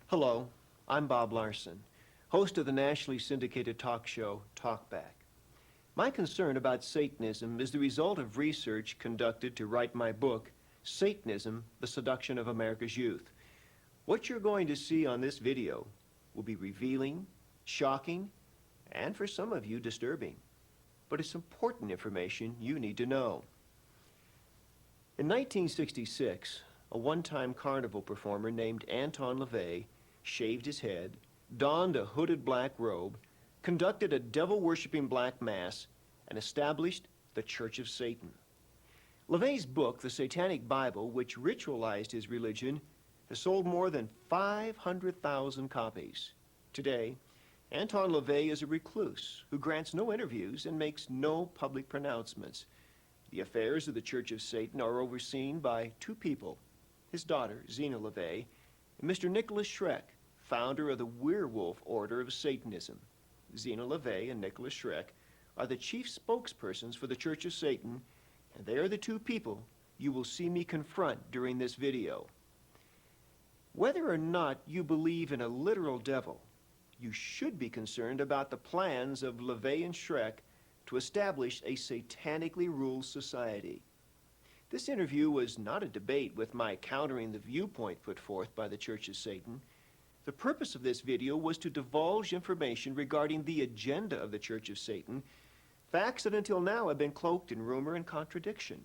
Hello, I'm Bob Larson, host of the nationally syndicated talk show Talkback. My concern about Satanism is the result of research conducted to write my book, Satanism, the Seduction of America's Youth. What you're going to see on this video will be revealing, shocking, and for some of you, disturbing. But it's important information you need to know. In 1966, a one-time carnival performer named Anton LaVey shaved his head, donned a hooded black robe, conducted a devil-worshipping black mass, and established the Church of Satan. LaVey's book, The Satanic Bible, which ritualized his religion, has sold more than 500,000 copies. Today, Anton LaVey is a recluse who grants no interviews and makes no public pronouncements. The affairs of the Church of Satan are overseen by two people, his daughter, Zeena LaVey, and Mr. Nikolas Schreck, founder of the Werewolf Order of Satanism. Zeena LaVey and Nikolas Schreck are the chief spokespersons for the Church of Satan, and they are the two people you will see me confront during this video. Whether or not you believe in a literal devil, you should be concerned about the plans of LaVey and Schreck to establish a satanically ruled society. This interview was not a debate with my countering the viewpoint put forth by the Church of Satan. The purpose of this video was to divulge information regarding the agenda of the Church of Satan, facts that until now have been cloaked in rumor and contradiction.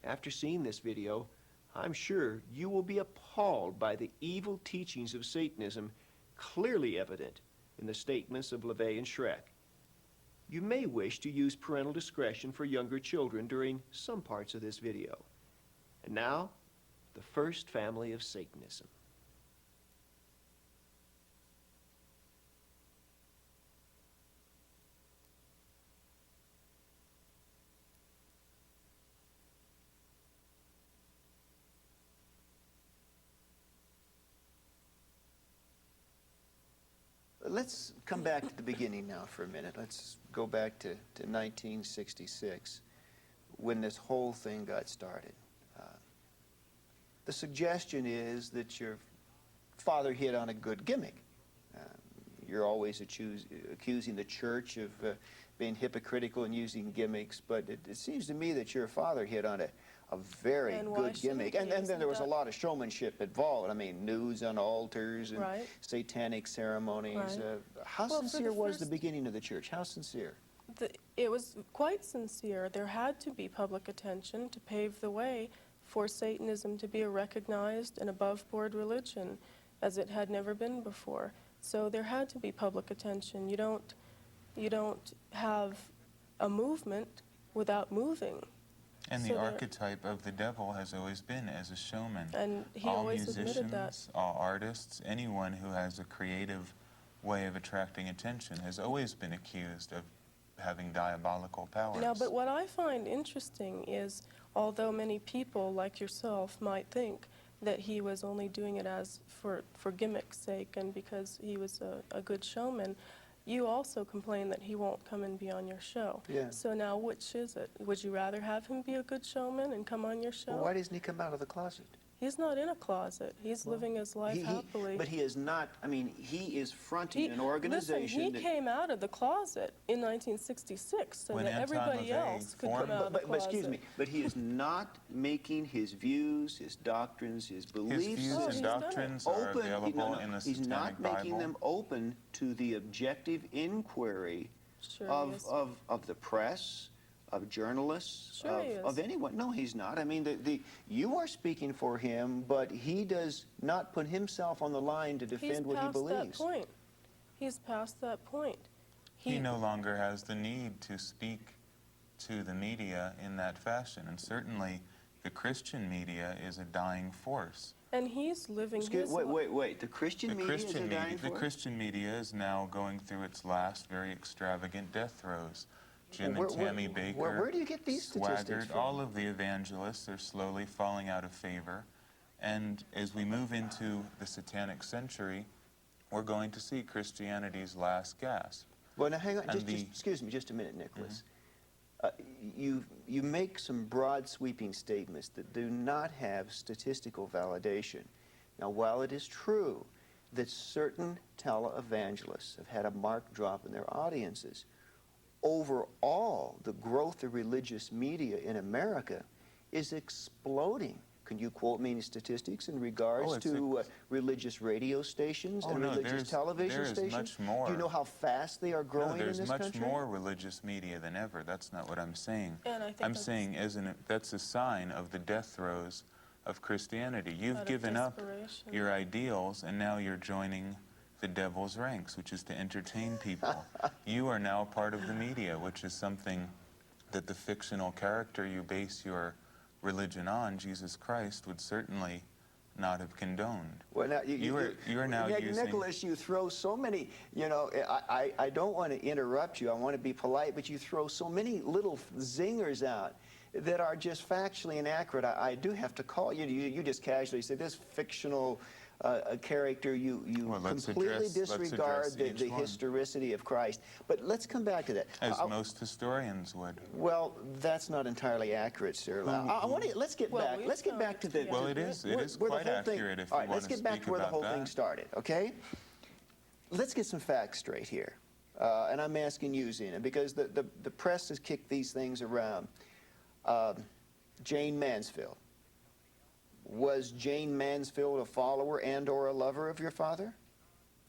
After seeing this video, I'm sure you will be appalled by the evil teachings of Satanism clearly evident in the statements of LaVey and Schreck. You may wish to use parental discretion for younger children during some parts of this video. And now, the first family of Satanism. Let's come back to the beginning now for a minute. Let's go back to 1966 when this whole thing got started. The suggestion is that your father hit on a good gimmick. You're always accusing the church of being hypocritical and using gimmicks, but it seems to me that your father hit on a very good gimmick. And then there was a lot of showmanship involved. I mean, nudes on altars and satanic ceremonies. How sincere was the beginning of the church? How sincere? It was quite sincere. There had to be public attention to pave the way for Satanism to be a recognized and above-board religion, as it had never been before. So there had to be public attention. You don't have a movement without moving. And the archetype of the devil has always been as a showman. And he all always musicians, admitted that. all artists, anyone who has a creative way of attracting attention has always been accused of having diabolical powers. Now, but what I find interesting is, although many people like yourself might think that he was only doing it as for gimmick's sake and because he was a good showman, you also complain that he won't come and be on your show. Yeah. So now, which is it? Would you rather have him be a good showman and come on your show? Well, why doesn't he come out of the closet? He's not in a closet. He's living his life happily. But he is not, I mean, he is fronting an organization. Listen, he came out of the closet in 1966 so when that Anton everybody LaVey else could come out of the closet. But excuse me, but he is not making his views, his doctrines, his beliefs. His views and doctrines are available in the He's not making them open to the objective inquiry of the press, of journalists, of anyone. No, he's not. I mean, you are speaking for him, but he does not put himself on the line to defend what he believes. He's past that point. He no longer has the need to speak to the media in that fashion, and certainly the Christian media is a dying force. And he's living his life. Wait. The Christian media is a dying force? The Christian media is now going through its last very extravagant death throes. Jim and Tammy Baker, where do you get these statistics from? All of the evangelists are slowly falling out of favor. And as we move into the satanic century, we're going to see Christianity's last gasp. Well, now hang on, excuse me just a minute, Nikolas. You make some broad sweeping statements that do not have statistical validation. Now, while it is true that certain televangelists have had a marked drop in their audiences, overall, the growth of religious media in America is exploding. Can you quote me any statistics in regards to religious radio stations and religious television stations? There is much more. Do you know how fast they are growing in this country? There's much more religious media than ever. That's not what I'm saying. And I think I'm saying that's a sign of the death throes of Christianity. You've given up your ideals, and now you're joining the devil's ranks, which is to entertain people. You are now part of the media, which is something that the fictional character you base your religion on, Jesus Christ, would certainly not have condoned. Well, now, you're now using... Nikolas, you throw so many, you know, I don't want to interrupt you, I want to be polite, but you throw so many little zingers out that are just factually inaccurate. I do have to call you. You just casually say this fictional character, you completely disregard the historicity of Christ. But let's come back to that. As most historians would. Well, that's not entirely accurate, sir. Let's get back to the... Well, it is quite accurate if you want to speak about that. All right, let's get back to where the whole thing started, okay? Let's get some facts straight here. And I'm asking you, Zeena, because the press has kicked these things around. Jane Mansfield. Was Jane Mansfield a follower and or a lover of your father?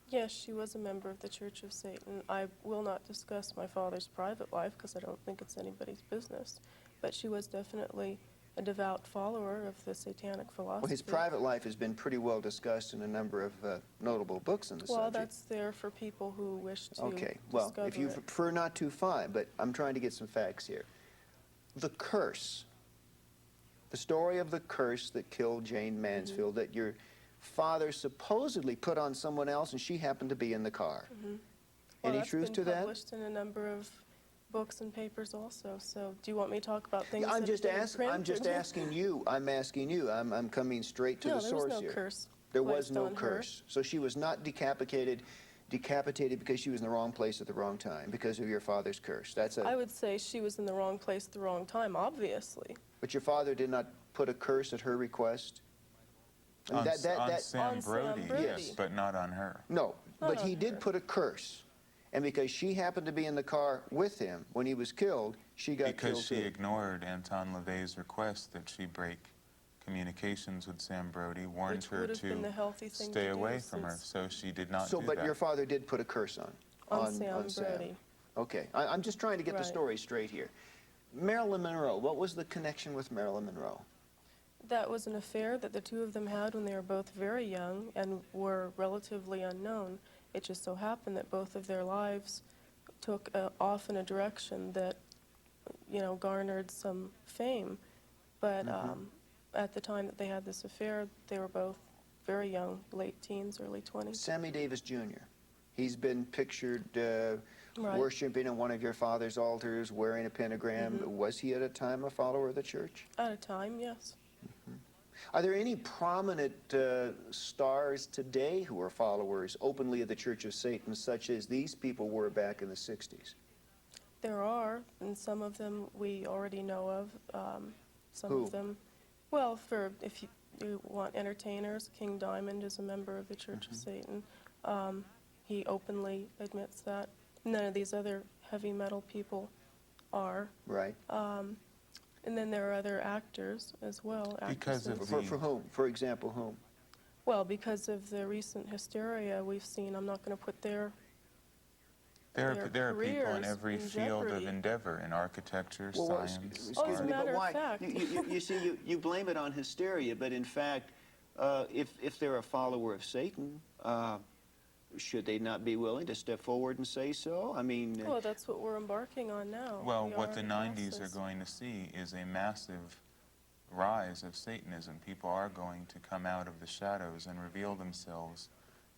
Yes, she was a member of the Church of Satan. I will not discuss my father's private life because I don't think it's anybody's business. But she was definitely a devout follower of the satanic philosophy. Well, his private life has been pretty well discussed in a number of notable books on the subject. Well, that's there for people who wish to Okay, well, if you prefer not to, fine, but I'm trying to get some facts here. The curse, the story of the curse that killed Jane Mansfield, that your father supposedly put on someone else and she happened to be in the car. Well, Any truth to that? That's been published in a number of books and papers also. So do you want me to talk about things I'm that just have been printed? I'm just asking you. I'm asking you. I'm coming straight to the source here. No, there was no curse. There was no placed on curse. So she was not decapitated because she was in the wrong place at the wrong time because of your father's curse. I would say she was in the wrong place at the wrong time, obviously. But your father did not put a curse at her request? On Sam Brody, yes, but not on her. No, but he did put a curse. And because she happened to be in the car with him when he was killed, she got killed too. Because she ignored Anton LaVey's request that she break communications with Sam Brody, warned her to stay away from her, so she did not do that. But your father did put a curse on Sam Brody. Okay, I'm just trying to get the story straight here. Marilyn Monroe, what was the connection with Marilyn Monroe? That was an affair that the two of them had when they were both very young and were relatively unknown. It just so happened that both of their lives took off in a direction that, you know, garnered some fame. But at the time that they had this affair, they were both very young, late teens, early 20s. Sammy Davis Jr., he's been pictured worshiping in one of your father's altars, wearing a pentagram. Was he at a time a follower of the church? At a time, yes. Are there any prominent stars today who are followers openly of the Church of Satan, such as these people were back in the 60s? There are, and some of them we already know of. Some Who? of them, well, if you want entertainers, King Diamond is a member of the Church of Satan. He openly admits that. None of these other heavy metal people are. Right. And then there are other actors as well. Because of For whom? For example, whom? Well, because of the recent hysteria we've seen, I'm not going to put their There are people in every in field jeopardy. of endeavor, in architecture, Well, science, excuse as a me, matter but why? of fact. You see, you blame it on hysteria, but in fact, if they're a follower of Satan, should they not be willing to step forward and say so? I mean... Well, that's what we're embarking on now. Well, We what are the in 90s are process. going to see is a massive rise of Satanism. People are going to come out of the shadows and reveal themselves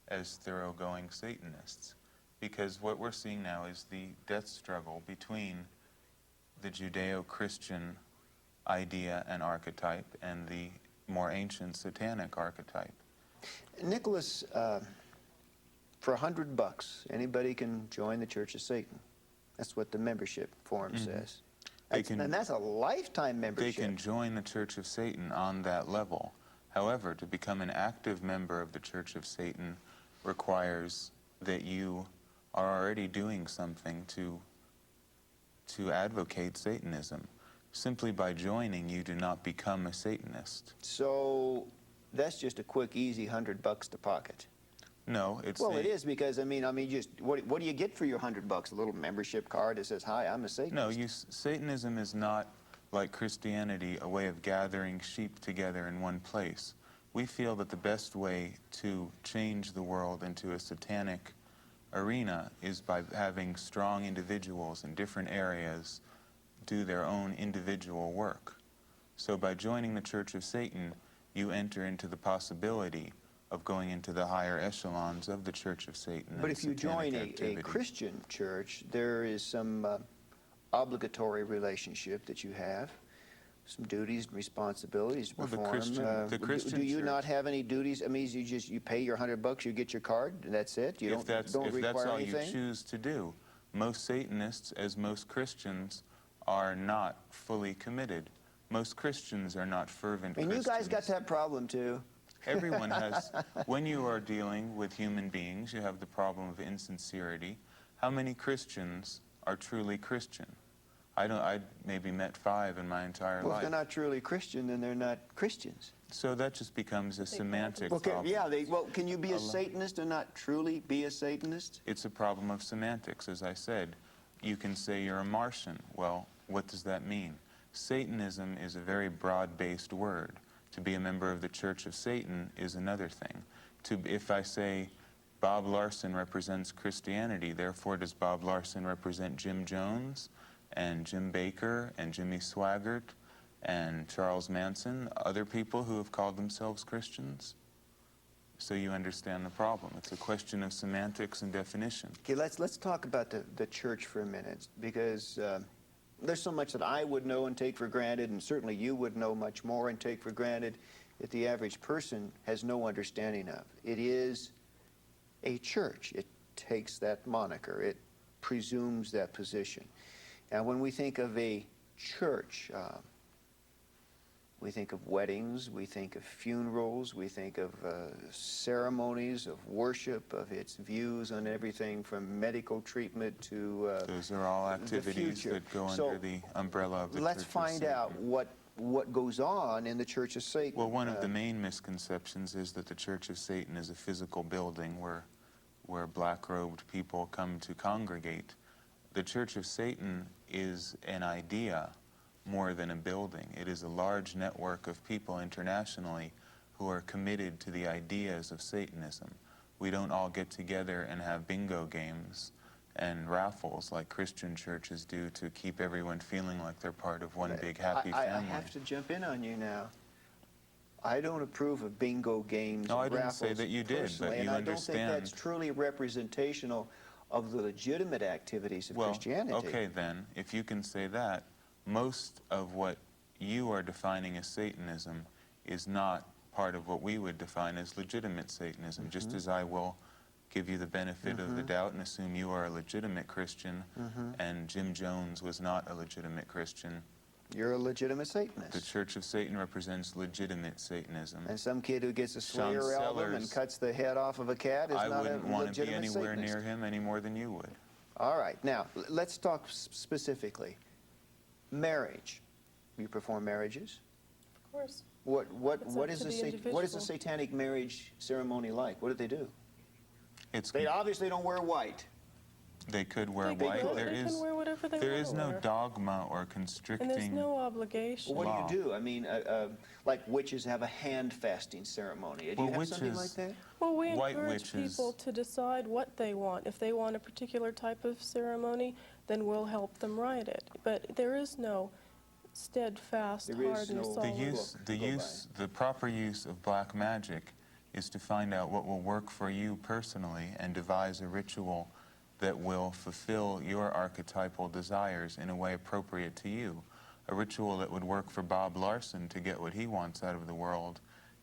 as thoroughgoing Satanists. Because what we're seeing now is the death struggle between the Judeo-Christian idea and archetype and the more ancient satanic archetype. Nikolas, for $100, anybody can join the Church of Satan. That's what the membership form says. And that's a lifetime membership. They can join the Church of Satan on that level. However, to become an active member of the Church of Satan requires that you are already doing something to advocate Satanism. Simply by joining, you do not become a Satanist. So that's just a quick, easy $100 to pocket. No, it's Well, it is because I mean, just what do you get for your $100? A little membership card that says, "Hi, I'm a Satanist." No, Satanism is not like Christianity, a way of gathering sheep together in one place. We feel that the best way to change the world into a satanic arena is by having strong individuals in different areas do their own individual work. So by joining the Church of Satan, you enter into the possibility of going into the higher echelons of the Church of Satan. But and if you join a Christian church, there is some obligatory relationship that you have, some duties and responsibilities to Well, the perform. Christian do you church- not have any duties? I mean, you pay your $100, you get your card, and that's it. You if that's require all anything. you choose to do. Most Satanists, as most Christians, are not fully committed. Most Christians are not fervent And Christians. you guys got that problem too. Everyone has. When you are dealing with human beings, you have the problem of insincerity. How many Christians are truly Christian? I maybe met 5 in my entire Well, if life. they're not truly Christian, then they're not Christians. So that just becomes a semantic Okay, problem. yeah. Can you be a Satanist and not truly be a Satanist? It's a problem of semantics, as I said. You can say you're a Martian. Well, what does that mean? Satanism is a very broad-based word. To be a member of the Church of Satan is another thing. If I say Bob Larson represents Christianity, therefore does Bob Larson represent Jim Jones and Jim Baker and Jimmy Swaggart and Charles Manson, other people who have called themselves Christians? So you understand the problem. It's a question of semantics and definition. Okay, let's talk about the church for a minute, because there's so much that I would know and take for granted, and certainly you would know much more and take for granted that the average person has no understanding of. It is a church. It takes that moniker. It presumes that position. And when we think of a church, we think of weddings, we think of funerals, we think of ceremonies of worship, of its views on everything from medical treatment to Those are all activities that go under the umbrella of the Church of Satan. let's find out what goes on in the Church of Satan. Well, one of the main misconceptions is that the Church of Satan is a physical building where black-robed people come to congregate. The Church of Satan is an idea more than a building. It is a large network of people internationally who are committed to the ideas of Satanism. We don't all get together and have bingo games and raffles like Christian churches do to keep everyone feeling like they're part of one big happy family. I have to jump in on you now. I don't approve of bingo games No, I and didn't raffles say that you did, personally, but you and I don't think understand. that's truly representational of the legitimate activities of Christianity. Okay then, if you can say that, most of what you are defining as Satanism is not part of what we would define as legitimate Satanism, just as I will give you the benefit of the doubt and assume you are a legitimate Christian and Jim Jones was not a legitimate Christian. You're a legitimate Satanist. The Church of Satan represents legitimate Satanism. And some kid who gets a Sean Slayer album and Sellers, cuts the head off of a cat is I not a wouldn't want to be legitimate anywhere Satanist. near him any more than you would. All right, now let's talk specifically. Marriage. You perform marriages? Of course. What It's what up is to the the what is the individual. satanic marriage ceremony like? What do they do? It's They obviously don't wear white. They could wear They white. could. There They can is wear whatever they there want is to no wear. dogma or And there's constricting. no obligation. Well, Law. what do you do? I mean, like witches have a hand fasting ceremony. Do Well, you have something like witches- that? Well, we White encourage witches- people to decide what they want. If they want a particular type of ceremony, then we'll help them write it. But there is no steadfast, There is hard, and no- The solid. use, the proper use of black magic is to find out what will work for you personally and devise a ritual that will fulfill your archetypal desires in a way appropriate to you. A ritual that would work for Bob Larson to get what he wants out of the world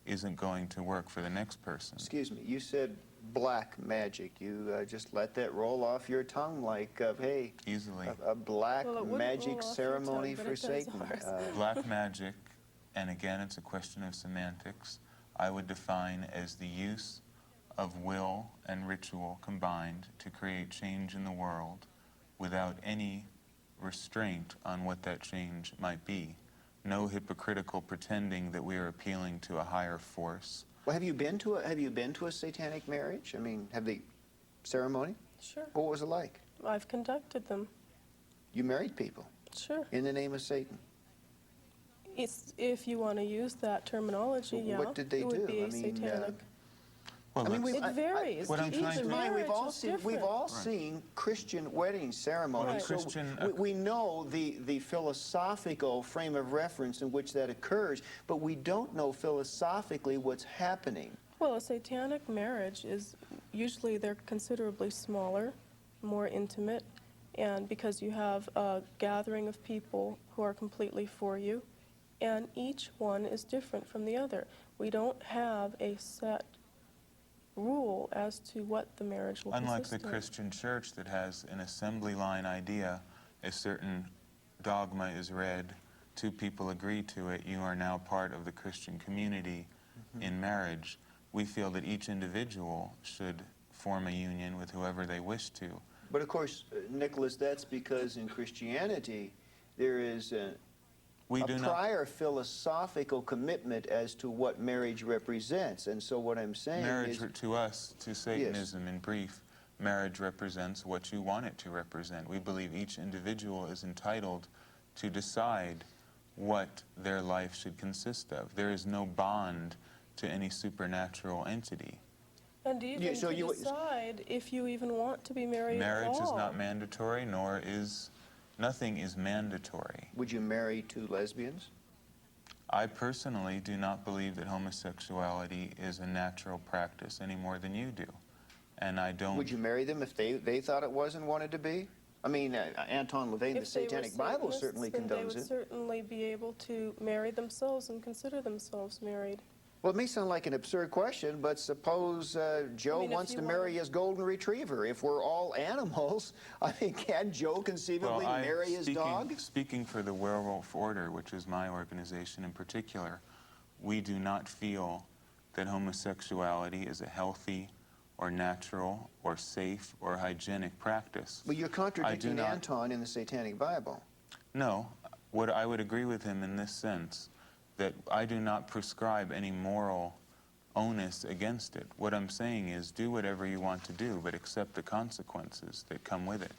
isn't going to work for the next person. Excuse me. You said black magic. You just let that roll off your tongue like, hey, Easily. a black Well, it wouldn't roll magic off your ceremony tongue, but for it does Satan. ours. Black magic, and again, it's a question of semantics. I would define as the use of will and ritual combined to create change in the world without any restraint on what that change might be. No hypocritical pretending that we are appealing to a higher force. Well, have you been to a satanic marriage? I mean, have the ceremony? Sure. What was it like? I've conducted them. You married people Sure. in the name of Satan. It's, if you want to use that terminology, Well, yeah. what did they it would do? be I mean, satanic. Well, I mean, let's- It varies. What I'm Each trying to- Mind, marriage we've all is seen different. seen Christian wedding ceremonies, Right. so Christian- we know the philosophical frame of reference in which that occurs, but we don't know philosophically what's happening. Well, a satanic marriage is usually they're considerably smaller, more intimate, and because you have a gathering of people who are completely for you, and each one is different from the other. We don't have a set rule as to what the marriage will Unlike consist the of. Christian church that has an assembly line idea, a certain dogma is read, two people agree to it, you are now part of the Christian community in marriage. We feel that each individual should form a union with whoever they wish to. But of course, Nikolas, that's because in Christianity there is a We do not. prior philosophical commitment as to what marriage represents. And so what I'm saying Marriage, is, to us, to Satanism in brief, marriage represents what you want it to represent. We believe each individual is entitled to decide what their life should consist of. There is no bond to any supernatural entity. And even Yeah, so to you- decide if you even want to be married Marriage at all. is not mandatory, nor is nothing is mandatory. would you marry two lesbians? I personally do not believe that homosexuality is a natural practice any more than you do. And I don't... Would you marry them if they thought it was and wanted to be? I mean, Anton LaVey in the If they were Satanic Bible Satanists, certainly then condones they would it. certainly be able to marry themselves and consider themselves married. Well, it may sound like an absurd question, but suppose Joe I mean, if wants you to wanna- marry his golden retriever. If we're all animals, I mean, can Joe conceivably marry his dog? Speaking for the Werewolf Order, which is my organization in particular, we do not feel that homosexuality is a healthy or natural or safe or hygienic practice. Well, you're contradicting not- Anton in the Satanic Bible. No, what I would agree with him in this sense, that I do not prescribe any moral onus against it. What I'm saying is do whatever you want to do, but accept the consequences that come with it.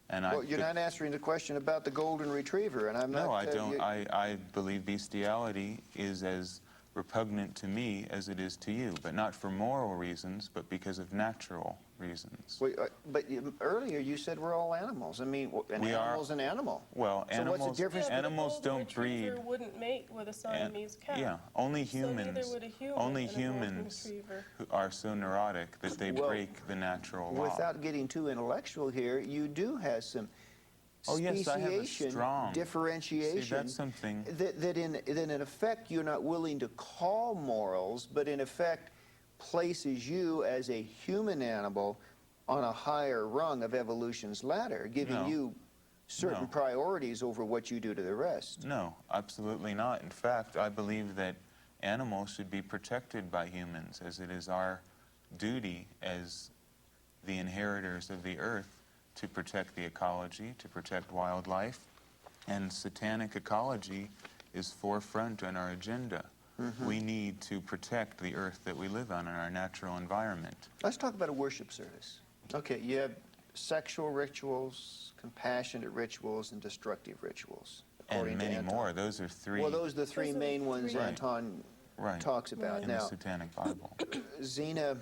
And Well, you're not answering the question about the golden retriever, and I'm not... No, I don't. you- I believe bestiality is as repugnant to me as it is to you, but not for moral reasons, but because of natural reasons. Wait, but earlier you said we're all animals. I mean, an We are- animal's an animal. Well, So what's the difference? Yeah, but a animals golden don't breed. retriever wouldn't mate with a Siamese cat. Yeah, only So neither humans. would a human Only and a golden humans retriever. who are so neurotic that they Well, break the natural law. Without getting too intellectual here, you do have some Oh, yes, I have a speciation, strong- differentiation. See, that's something- That in effect you're not willing to call morals, but in effect places you as a human animal on a higher rung of evolution's ladder, giving No. you certain No. priorities over what you do to the rest. No, absolutely not. In fact, I believe that animals should be protected by humans, as it is our duty as the inheritors of the earth to protect the ecology, to protect wildlife, and satanic ecology is forefront on our agenda. We need to protect the earth that we live on and our natural environment. Let's talk about a worship service. Okay, you have sexual rituals, compassionate rituals, and destructive rituals. according And to many Anton. more. Those are three. Well, those are the three Those are main the ones three. Right. Anton Right. talks about. in the Now, Satanic Bible. Zeena,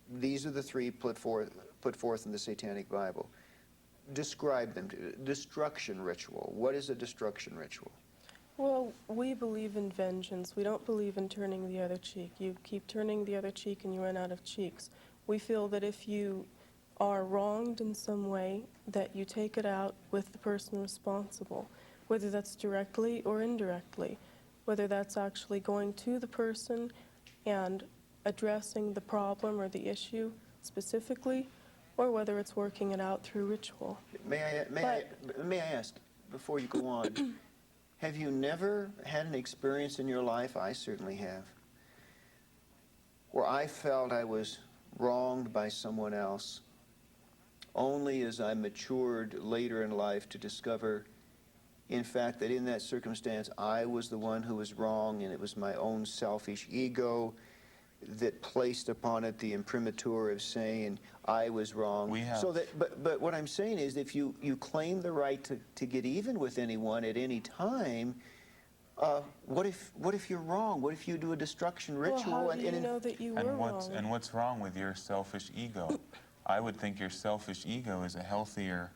these are the three put forth in the Satanic Bible. Describe them. Destruction ritual. What is a destruction ritual? Well, we believe in vengeance. We don't believe in turning the other cheek. You keep turning the other cheek and you run out of cheeks. We feel that if you are wronged in some way, that you take it out with the person responsible, whether that's directly or indirectly, whether that's actually going to the person and addressing the problem or the issue specifically, or whether it's working it out through ritual. May I ask, before you go on, have you never had an experience in your life, I certainly have, where I felt I was wronged by someone else, only as I matured later in life to discover, in fact, that in that circumstance I was the one who was wrong, and it was my own selfish ego that placed upon it the imprimatur of saying I was wrong. We have. So that, but what I'm saying is, if you claim the right to get even with anyone at any time, what if you're wrong? What if you do a destruction ritual? Well, how do you know that you were wrong? And what's wrong with your selfish ego? I would think your selfish ego is a healthier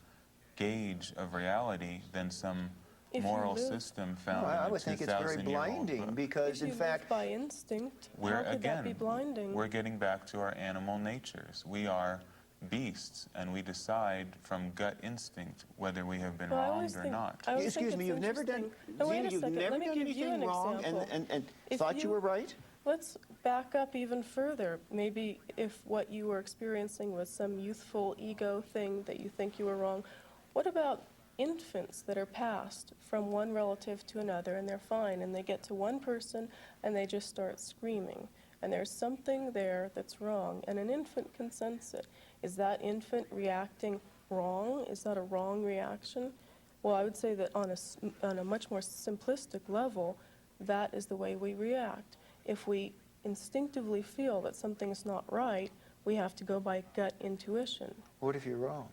gauge of reality than some If you moral live- system found I in a would think it's very 2,000-year-old blinding book. because, If in you fact, live by instinct, We're, how could that be again, blinding? we're getting back to our animal natures. We are beasts, and we decide from gut instinct whether we have been Well, I always wronged or think- not. I always excuse think me, it's you've never done, interesting. Now, wait Zeena, a you've second. never Let me done give you anything an wrong example. and If thought you were right? Let's back up even further. Maybe if what you were experiencing was some youthful ego thing that you think you were wrong, what about infants that are passed from one relative to another and they're fine and they get to one person and they just start screaming and there's something there that's wrong and an infant can sense it. Is that infant reacting wrong? Is that a wrong reaction? Well, I would say that on a much more simplistic level, that is the way we react. If we instinctively feel that something's not right, we have to go by gut intuition. What if you're wrong?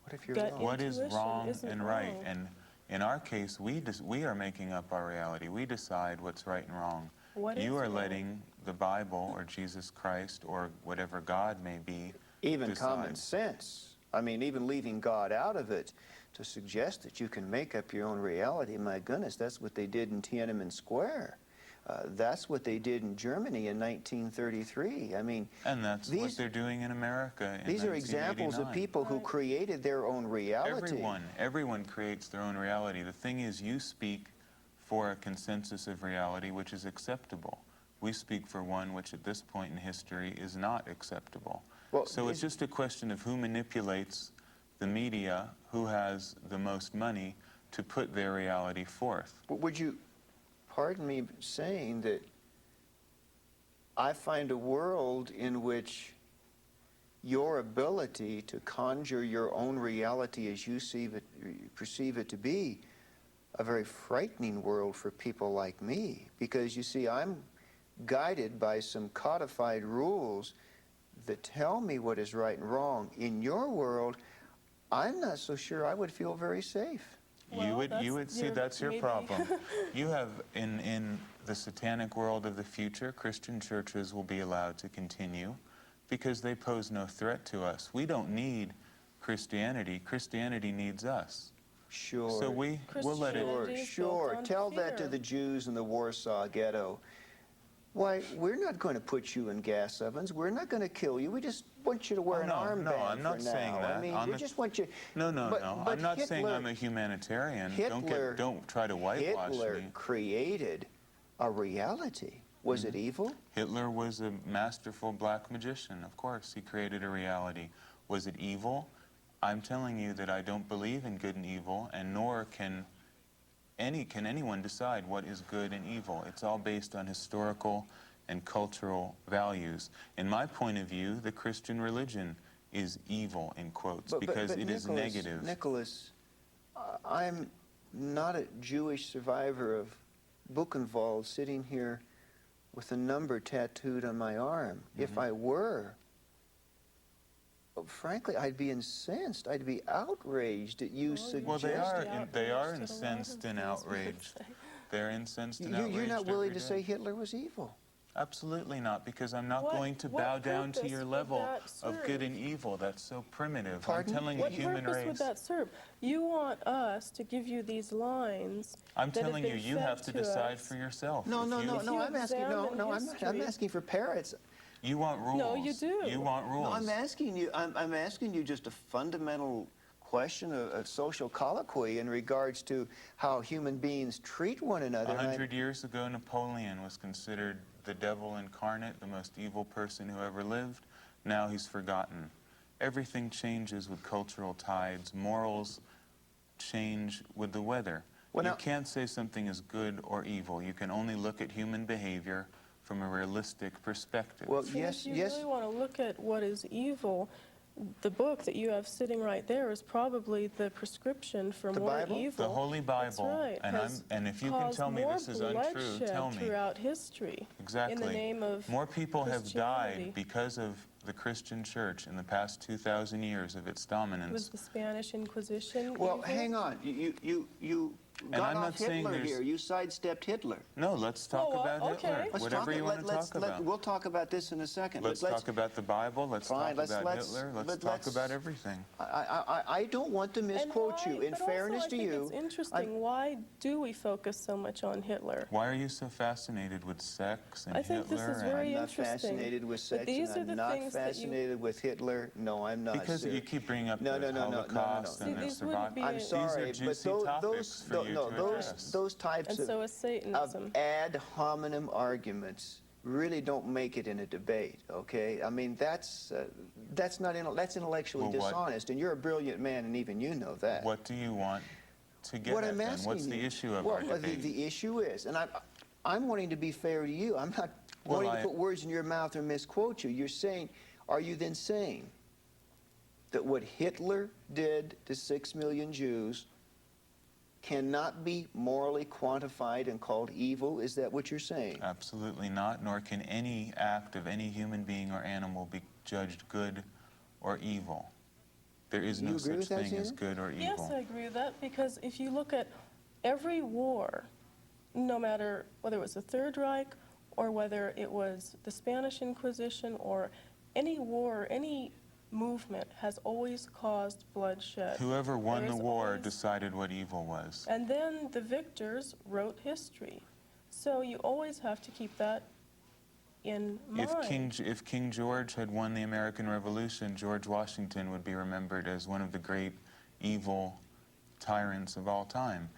What if you're Gut wrong? What is Intuition wrong isn't and right? wrong. And in our case, we are making up our reality. We decide what's right and wrong. What You is are wrong? letting the Bible or Jesus Christ or whatever God may be Even decide. common sense. I mean, even leaving God out of it to suggest that you can make up your own reality. My goodness, that's what they did in Tiananmen Square. That's what they did in Germany in 1933. I mean, And that's what these- they're doing in America in these are examples of 1989. people who Right. created their own reality. Everyone creates their own reality. The thing is, you speak for a consensus of reality which is acceptable. We speak for one which at this point in history is not acceptable. Well, So it's just a question of who manipulates the media, who has the most money to put their reality forth. Would you pardon me saying that I find a world in which your ability to conjure your own reality as you perceive it to be a very frightening world for people like me, because you see, I'm guided by some codified rules that tell me what is right and wrong. In your world, I'm not so sure I would feel very safe. Well, you would see that's your maybe- problem. You have in the satanic world of the future, Christian churches will be allowed to continue because they pose no threat to us. We don't need Christianity. Christianity needs us. Sure. So we'll let it. Christianity is Sure. built on Tell that to fear. the Jews in the Warsaw Ghetto. Why, we're not going to put you in gas ovens. We're not going to kill you. We just want you to wear Oh, an no, armband no, I'm not for saying now. that. I mean, On we the- just want you. No. But I'm not saying Hitler- I'm a humanitarian. Hitler- Don't try to whitewash Hitler me. created a reality. Was it evil? Hitler was a masterful black magician, of course. He created a reality. Was it evil? I'm telling you that I don't believe in good and evil, and nor can anyone decide what is good and evil. It's all based on historical and cultural values. In my point of view, the Christian religion is evil, in quotes, because it is negative. Nikolas, I'm not a Jewish survivor of Buchenwald sitting here with a number tattooed on my arm. If I were, frankly, I'd be incensed. I'd be outraged at you Well, they suggesting. are outraged at a lot of incensed and things we outraged. say. They're incensed and outraged. You're not willing every to day. say Hitler was evil. Absolutely not, because I'm not What- going to what bow down to purpose your would level that of good serve? and evil. That's so primitive. Pardon? I'm telling What the human purpose race. would that serve? You want us to give you these lines. I'm that have telling you, been you fed have to decide us. for yourself. No, If no, you, no, If no. you I'm asking. No, examine no. I'm history- asking for parrots. You want rules. No, you do. You want rules. No, I'm asking you. I'm asking you just a fundamental question of social colloquy in regards to how human beings treat one another. and 100 years ago, Napoleon was considered the devil incarnate, the most evil person who ever lived. Now he's forgotten. Everything changes with cultural tides. Morals change with the weather. Well, You now- can't say something is good or evil. You can only look at human behavior, from a realistic perspective. Well, See, yes, if you yes. really want to look at what is evil, the book that you have sitting right there is probably the prescription for The more Bible? evil. The Holy That's Bible, right, has and if you can caused tell me more this is untrue, bloodshed tell me. throughout history. Exactly. In the name of More people have Christianity. died because of the Christian church in the past 2,000 years of its Was dominance. the Spanish Inquisition Well, evil? hang on. You got I'm off not saying Hitler there's- here. You sidestepped Hitler. No, let's talk Oh, about okay. Hitler. Let's Whatever you want to talk about. We'll talk about this in a second. Let's talk about the Bible. Let's Fine, talk about let's- Hitler. Let's but talk let's- about everything. I don't want to And misquote why- you. In but fairness also, to I think you, it's interesting. Why do we focus so much on Hitler? Why are you so fascinated with sex and I think Hitler? this is very I'm not interesting. fascinated with But sex, these and are I'm the not things that you- fascinated with Hitler. No, I'm not. Because sir. you keep bringing up No, the no, no, no, no, no, no. Holocaust See, and the these wouldn't be survival. a- I'm These sorry, are but juicy topics for you to address. those types And of, so is Satanism. of ad hominem arguments really don't make it in a debate. Okay, I mean that's that's intellectually Well, what- dishonest, and you're a brilliant man, and even you know that. What do you want to get What at I'm then? asking What's the you- issue of well, our debate? the issue is, and I'm wanting to be fair to you. I'm not Well, wanting to put words in your mouth or misquote you. You're saying, are you then saying that what Hitler did to 6 million Jews cannot be morally quantified and called evil? Is that what you're saying? Absolutely not, nor can any act of any human being or animal be judged good or evil. There is You no agree such with that, thing as Zeena? good or Yes, evil. I agree with that, because if you look at every war, no matter whether it was the Third Reich or whether it was the Spanish Inquisition or any war, any movement has always caused bloodshed. Whoever won There the is war always- decided what evil was. And then the victors wrote history. So you always have to keep that in mind. If King George had won the American Revolution, George Washington would be remembered as one of the great evil tyrants of all time.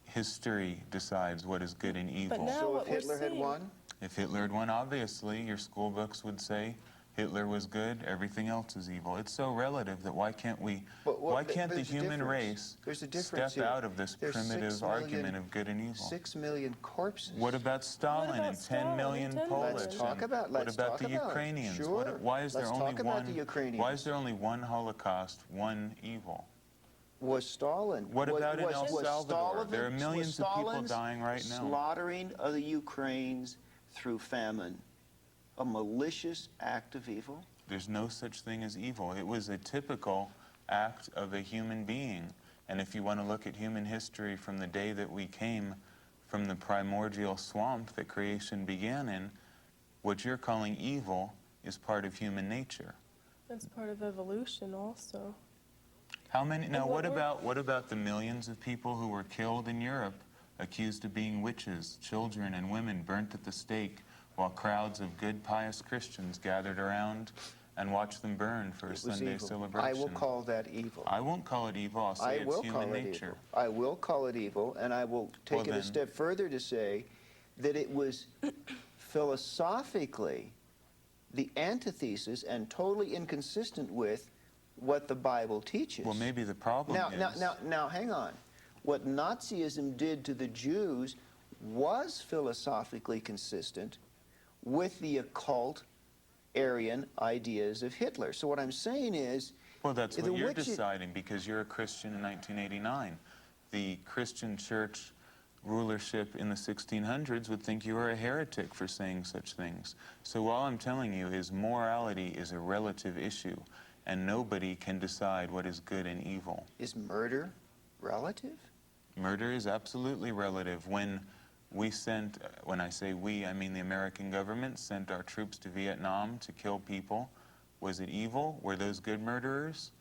History decides what is good and evil. now So what if we're Hitler had seeing- won, If Hitler had won, obviously, your school books would say Hitler was good, everything else is evil. It's so relative that why can't the there's a human difference. race There's a difference step here. out of this There's 6 primitive million argument of good and evil? 6 million corpses. What about Stalin about and 10 Stalin million and 10 Polish? million? Let's talk about- And let's what about talk the about it. Ukrainians? Sure. Why is there Let's only talk about one? the Ukrainians. Why is there only one Holocaust, one evil? Was Stalin? What about in El was Salvador? There are was millions of people Stalin's dying right now. Slaughtering of the Ukrainians through famine a malicious act of evil? There's no such thing as evil. It was a typical act of a human being. And if you want to look at human history from the day that we came from the primordial swamp that creation began in, what you're calling evil is part of human nature. That's part of evolution also. How many? Now, what what about the millions of people who were killed in Europe, accused of being witches, children and women burnt at the stake, while crowds of good, pious Christians gathered around and watched them burn for a It was Sunday evil. celebration? I will call that evil. I won't call it evil. I'll say I it's will human call it nature. evil. I will call it evil, and I will take Well, it a then- step further to say that it was philosophically the antithesis and totally inconsistent with what the Bible teaches. Well, maybe the problem is... Now, hang on. What Nazism did to the Jews was philosophically consistent with the occult Aryan ideas of Hitler. So what I'm saying is... Well, that's the what you're witches- deciding because you're a Christian in 1989. The Christian church rulership in the 1600s would think you were a heretic for saying such things. So all I'm telling you is morality is a relative issue, and nobody can decide what is good and evil. Is murder relative? Murder is absolutely relative. When I say we, I mean the American government sent our troops to Vietnam to kill people. Was it evil? Were those good murderers?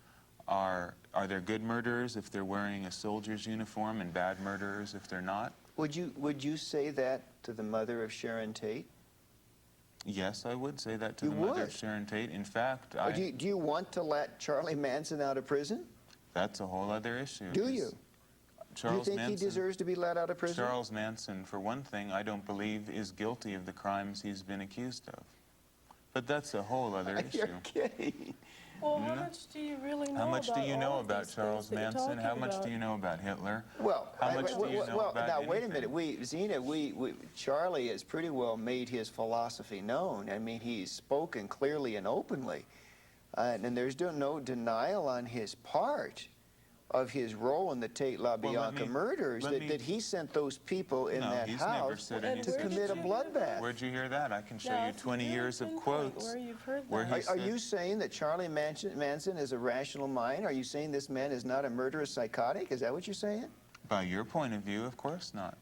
Are there good murderers if they're wearing a soldier's uniform and bad murderers if they're not? Would you say that to the mother of Sharon Tate? Yes, I would say that to You the mother of would? Sharon Tate. In fact, Or do you want to let Charlie Manson out of prison? that's a whole other issue. Do you? Do you Charles think Manson, he deserves to be let out of prison? Charles Manson, for one thing, I don't believe is guilty of the crimes he's been accused of. But that's a whole other issue. You're kidding. Well, how much do you really know How much do about you all know of about these Charles things that you're Manson? How talking much about? do you know about Hitler? Well, How much do you know well, about now wait a anything? minute. Zeena, Charlie has pretty well made his philosophy known. I mean, he's spoken clearly and openly, and there's no denial on his part of his role in the Tate LaBianca murders, that he sent those people in that he's never house said And to where anything. did commit a you hear bloodbath. Where'd you hear that? I can show Now, you if 20 you years of pinpoint quotes. where you've heard where that. he Are said- you saying that Charlie Manson is a rational mind? Are you saying this man is not a murderous psychotic? Is that what you're saying? By your point of view, of course not.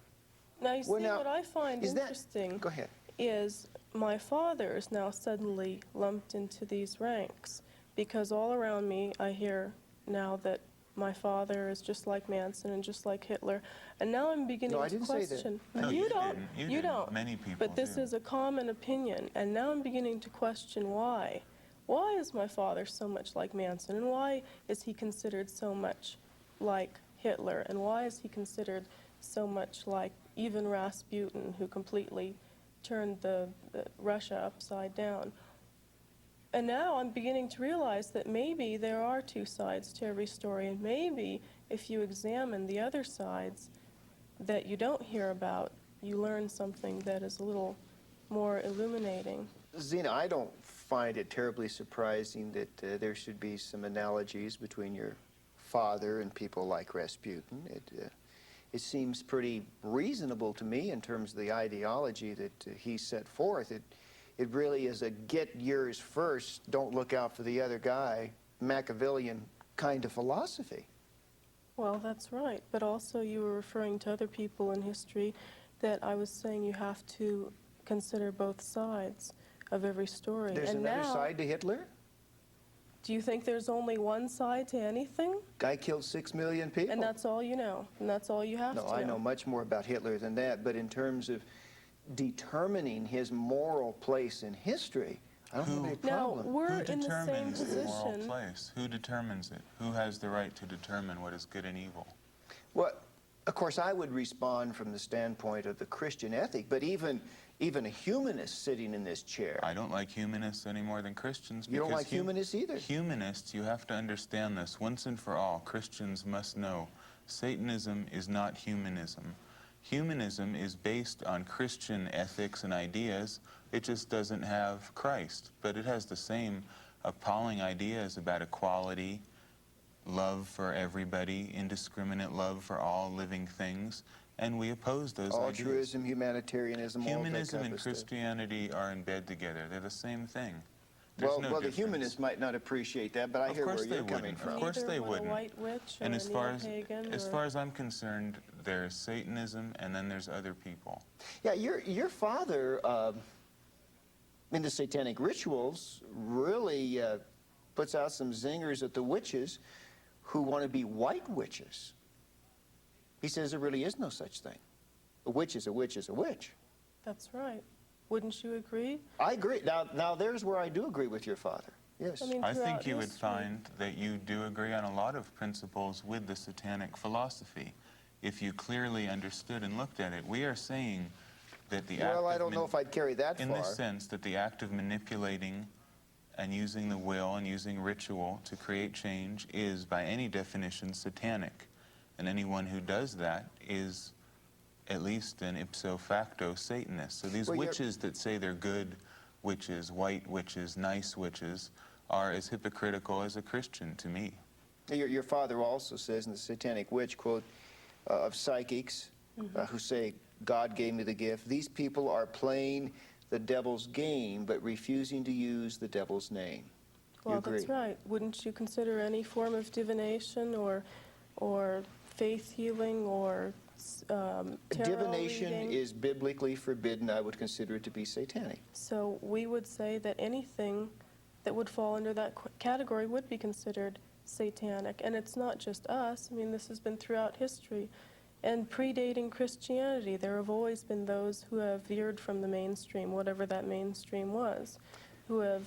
Now, you see, Well, now, what I find is that- interesting Go ahead. is my father is now suddenly lumped into these ranks, because all around me I hear now that my father is just like Manson and just like Hitler, and now I'm beginning No, I to didn't say that. question. No, you you don't. didn't. You You didn't. don't. Many people But this do. is a common opinion, and now I'm beginning to question why. Why is my father so much like Manson, and why is he considered so much like Hitler, and why is he considered so much like even Rasputin, who completely turned the Russia upside down? And now I'm beginning to realize that maybe there are two sides to every story, and maybe if you examine the other sides that you don't hear about, you learn something that is a little more illuminating. Zeena, I don't find it terribly surprising that there should be some analogies between your father and people like Rasputin. It seems pretty reasonable to me in terms of the ideology that he set forth. It really is a get yours first, don't look out for the other guy, Machiavellian kind of philosophy. Well, that's right. But also you were referring to other people in history that I was saying you have to consider both sides of every story. There's and another now, side to Hitler. do you think there's only one side to anything? Guy killed 6 million people. And that's all you know, and that's all you have No, to know. I know much more about Hitler than that, but in terms of determining his moral place in history, I don't have any Now, problem. we're Who in the same determines the moral position. place? Who determines it? Who has the right to determine what is good and evil? Well, of course, I would respond from the standpoint of the Christian ethic, but even a humanist sitting in this chair. I don't like humanists any more than Christians. You don't because like humanists either? Humanists, you have to understand this once and for all. Christians must know Satanism is not humanism. Humanism is based on Christian ethics and ideas. It just doesn't have Christ, but it has the same appalling ideas about equality, love for everybody, indiscriminate love for all living things, and we oppose those ideas. Altruism, humanitarianism, all that Humanism type and of stuff. Christianity are in bed together. They're the same thing. There's Well, no the difference. humanists might not appreciate that, but I Of hear course where they you're coming wouldn't. from. Of course Neither they would wouldn't. a white witch or And a as far neo-pagan as or- far as I'm concerned, there's Satanism and then there's other people. Yeah, your father, in the satanic rituals, really puts out some zingers at the witches who want to be white witches. He says there really is no such thing. A witch is a witch is a witch. That's right. Wouldn't you agree? I agree. Now there's where I do agree with your father. Yes. I mean, I throughout think you would history- find that you do agree on a lot of principles with the satanic philosophy if you clearly understood and looked at it. We are saying that the act Well, I of don't know if I'd carry that in far. the sense that the act of manipulating and using the will and using ritual to create change is, by any definition, satanic. And anyone who does that is at least an ipso facto Satanist. So these Well, you're- witches that say they're good witches, white witches, nice witches, are as hypocritical as a Christian to me. Your father also says in the Satanic Witch, quote, of psychics who say, God gave me the gift, these people are playing the devil's game but refusing to use the devil's name. Well, You agree? that's right. Wouldn't you consider any form of divination or faith healing or tarot Divination reading? is biblically forbidden. I would consider it to be satanic. So we would say that anything that would fall under that category would be considered satanic. And it's not just us. I mean, this has been throughout history. And predating Christianity, there have always been those who have veered from the mainstream, whatever that mainstream was, who have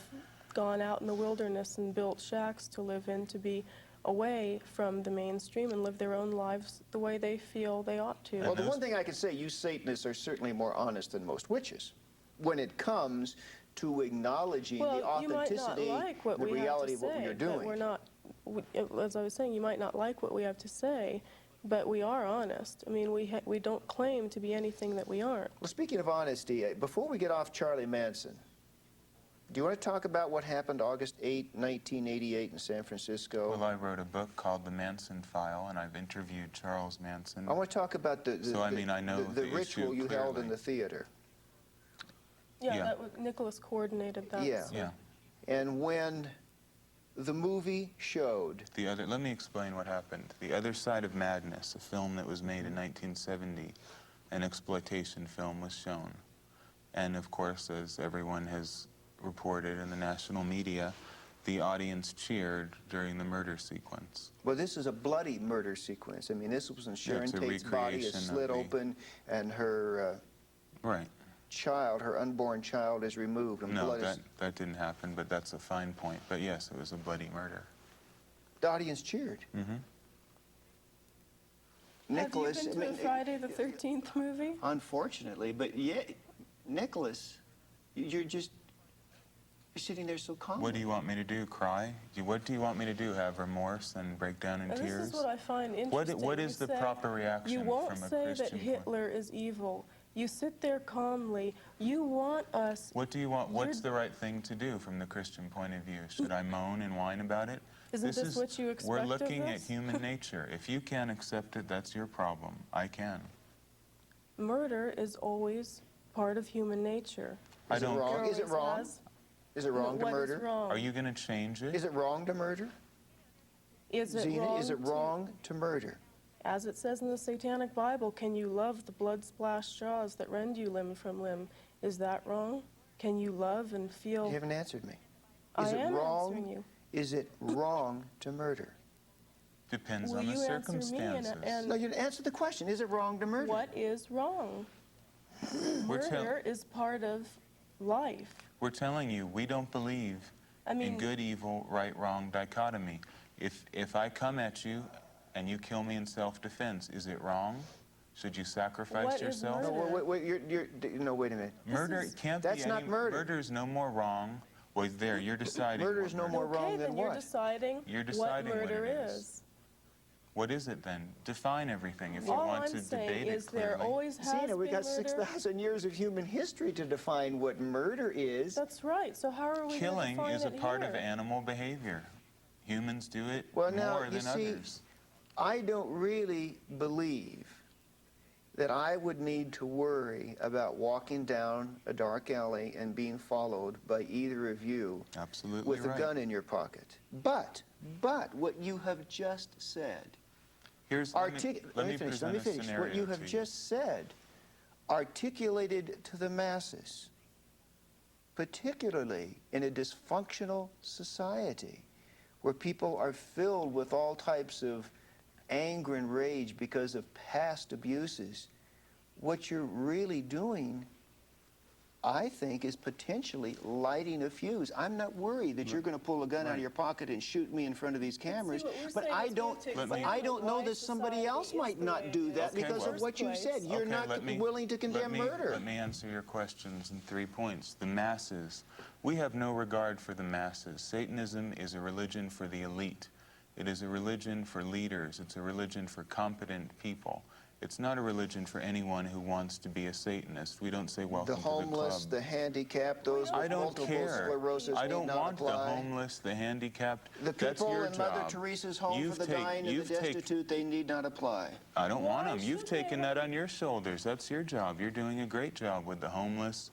gone out in the wilderness and built shacks to live in, to be away from the mainstream and live their own lives the way they feel they ought to. Well, the one thing I can say, you Satanists are certainly more honest than most witches when it comes to acknowledging the Well, you might not authenticity, like what the we reality have to of what say, you're but doing. we're not, as I was saying, you might not like what we have to say, but we are honest. I mean, we don't claim to be anything that we aren't. Well, speaking of honesty, before we get off Charlie Manson, do you want to talk about what happened August 8, 1988 in San Francisco? Well, I wrote a book called The Manson File, and I've interviewed Charles Manson. I want to talk about the I know the the ritual issue you held in clearly. the theater. Yeah, Nikolas coordinated that. Yeah. so- Yeah. And when the movie showed, Let me explain what happened. The Other Side of Madness, a film that was made in 1970, an exploitation film, was shown. And of course, as everyone has reported in the national media, the audience cheered during the murder sequence. well, this is a bloody murder sequence. I mean, this was when Sharon it's a Tate's body is recreation of slit the- open and her Right. child, her unborn child, is removed. And No, blood is, that didn't happen, but that's a fine point. But yes, it was a bloody murder. the audience cheered. Mm-hmm. Nikolas, Have you been to a Friday the 13th movie? unfortunately, but yet, Nikolas, you're sitting there so calmly. What do you want me to do? Cry? What do you want me to do? Have remorse and break down in And tears? this is what I find interesting. What You is the say- proper reaction You won't from a say that Christian point? Hitler is evil. You sit there calmly. You want us. What do you want? What's You're- the right thing to do from the Christian point of view? Should I moan and whine about it? Isn't this what you We're expect of looking at us? human nature. If you can't accept it, that's your problem. I can. Murder is always part of human nature. I Is it don't. wrong? Is it Always wrong? has. Is it wrong to What is murder? wrong? Are you going to change it? Is it wrong to murder? Is it Zeena, wrong is it to- wrong to murder? As it says in the Satanic Bible, can you love the blood-splashed jaws that rend you limb from limb? Is that wrong? Can you love and feel? You haven't answered me. I Is it am wrong? answering you. Is it wrong to murder? Depends Will on the you answer me circumstances. and No, you answer the question. Is it wrong to murder? what is wrong? We're tell- Murder is part of life. We're telling you, we don't believe I mean, in good, evil, right, wrong dichotomy. If I come at you and you kill me in self-defense, is it wrong? Should you sacrifice What is yourself? No, murder? wait a minute. Murder is- can't That's be not any, murder. Murder is no more wrong. Well, there, you're deciding. Murder what is no more okay, wrong then than you're what? deciding You're what deciding what murder it is. What is it then? Define everything if you All want I'm to saying debate is it there clearly. always has Zeena, we been got murder. 6,000 years of human history to define what murder is. That's right. So how are we going to Killing define is a it part here? of animal behavior. Humans do it Well, now, more you than see, others. I don't really believe that I would need to worry about walking down a dark alley and being followed by either of you Absolutely with right. a gun in your pocket. But what you have just said, Here's, let me finish. present a What you scenario have to just said, articulated to the masses, particularly in a dysfunctional society where people are filled with all types of anger and rage because of past abuses, what you're really doing, I think, is potentially lighting a fuse. I'm not worried that you're going to pull a gun out of your pocket and shoot me in front of these cameras, what we're but saying I is we don't, have to but explain I don't know why that somebody society else is might the not way do it that is in because the of what first you said. place. You're Okay, not let me- willing to condemn murder. Let me answer your questions in 3 points. The masses. We have no regard for the masses. Satanism is a religion for the elite. It is a religion for leaders. It's a religion for competent people. It's not a religion for anyone who wants to be a Satanist. We don't say welcome The to the homeless, club. the handicapped, those I with don't multiple care. sclerosis I need don't not want the apply. homeless, the handicapped. The That's people your in job. Mother Teresa's home You've for the take- dying and the you've take- destitute, they need not apply. I don't want Why them. You've should they taken that on your shoulders. That's your job. You're doing a great job with the homeless.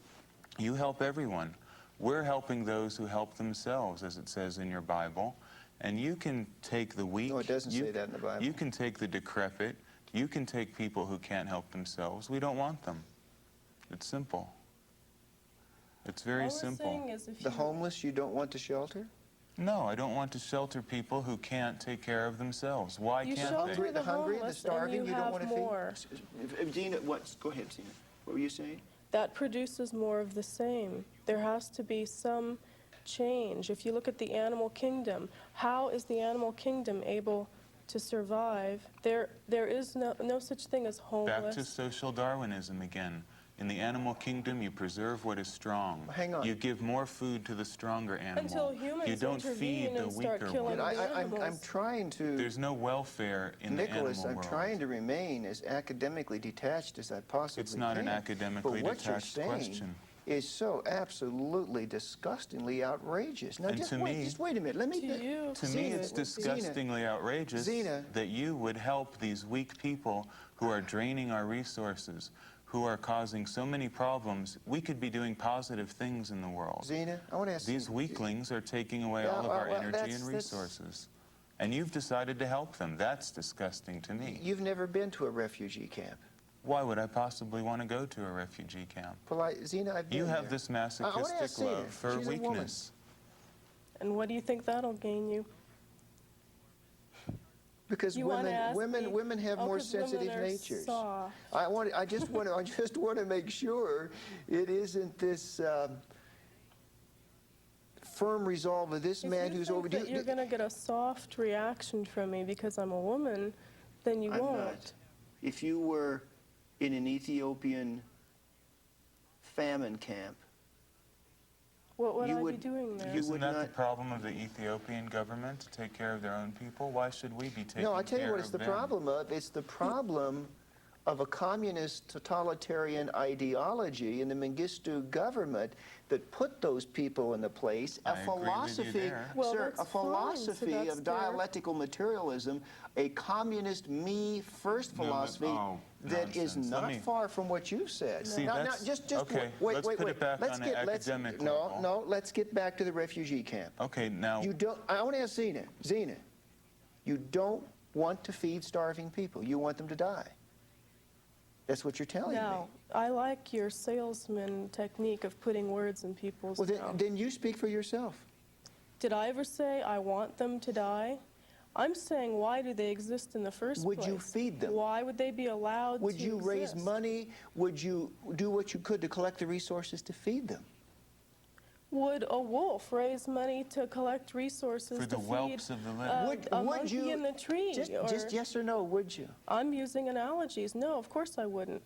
You help everyone. We're helping those who help themselves, as it says in your Bible. And you can take the weak. No, it doesn't say that in the Bible. You can take the decrepit. You can take people who can't help themselves. We don't want them. It's simple. It's very All we're simple. saying is if The you homeless you don't want to shelter? No, I don't want to shelter people who can't take care of themselves. Why You can't shelter they? The hungry, the homeless starving, and you don't have want to more. feed? Zeena, go ahead, Zeena. What were you saying? That produces more of the same. There has to be some change. If you look at the animal kingdom, how is the animal kingdom able to survive? There is no such thing as Back to homeless. social Darwinism again. In the animal kingdom, you preserve what is strong. Hang on. You give more food to the stronger animal. Until humans you don't intervene feed the and start weaker killing one. the animals. I'm trying to... There's no welfare in Nicholas, the animal I'm world. trying to remain as academically detached as I possibly can. It's not an academically but what detached you're saying question. is so absolutely disgustingly outrageous. Now, And just to wait, me- just wait a minute. Let me... To you, To me, Zeena, it's it would be- disgustingly outrageous Zeena. that you would help these weak people who are draining our resources, who are causing so many problems. We could be doing positive things in the world. Zeena, I want to ask These you... weaklings are taking away Yeah, all of our well, energy that's- and that's- resources. And you've decided to help them. That's disgusting to me. You've never been to a refugee camp. Why would I possibly want to go to a refugee camp? Well, Zeena, I've been You have there. this I wanna masochistic ask Zeena. love for She's a woman. weakness. And what do you think that'll gain you? Because You wanna ask me? women have Oh, more 'cause women sensitive are natures. soft. I just want to make sure it isn't this firm resolve of this If man you who's think over. that you're going to get a soft reaction from me because I'm a woman, then you I'm won't. not. If you were in an Ethiopian famine camp, What would You I be would- doing there? you Isn't would that the not- problem of the Ethiopian government, to take care of their own people? Why should we be taking no, I tell you care what it's of the them? problem of. It's the problem of a communist totalitarian ideology in the Mengistu government that put those people in the place. I agree with you philosophy, there. Well, sir, that's a fine, so philosophy that's of their- dialectical materialism, a communist me-first No, but- philosophy oh, that is nonsense. Let not me- far from what you've said. See, now, that's- just okay, wait, let's wait, put wait. it back let's on an get, let's, academic no, level. no, let's get back to the refugee camp. Okay, now, You don't. I want to ask Zeena. Zeena, you don't want to feed starving people. You want them to die. That's what you're telling No, me. I like your salesman technique of putting words in people's Well, mouths. then you speak for yourself. Did I ever say I want them to die? I'm saying, why do they exist in the first place? Would you feed them? Why would they be allowed Would to you raise exist? money? Would you do what you could to collect the resources to feed them? Would a wolf raise money to collect resources for to the feed whelps of the litter. a monkey in the tree? Just yes or no, would you? I'm using analogies. No, of course I wouldn't.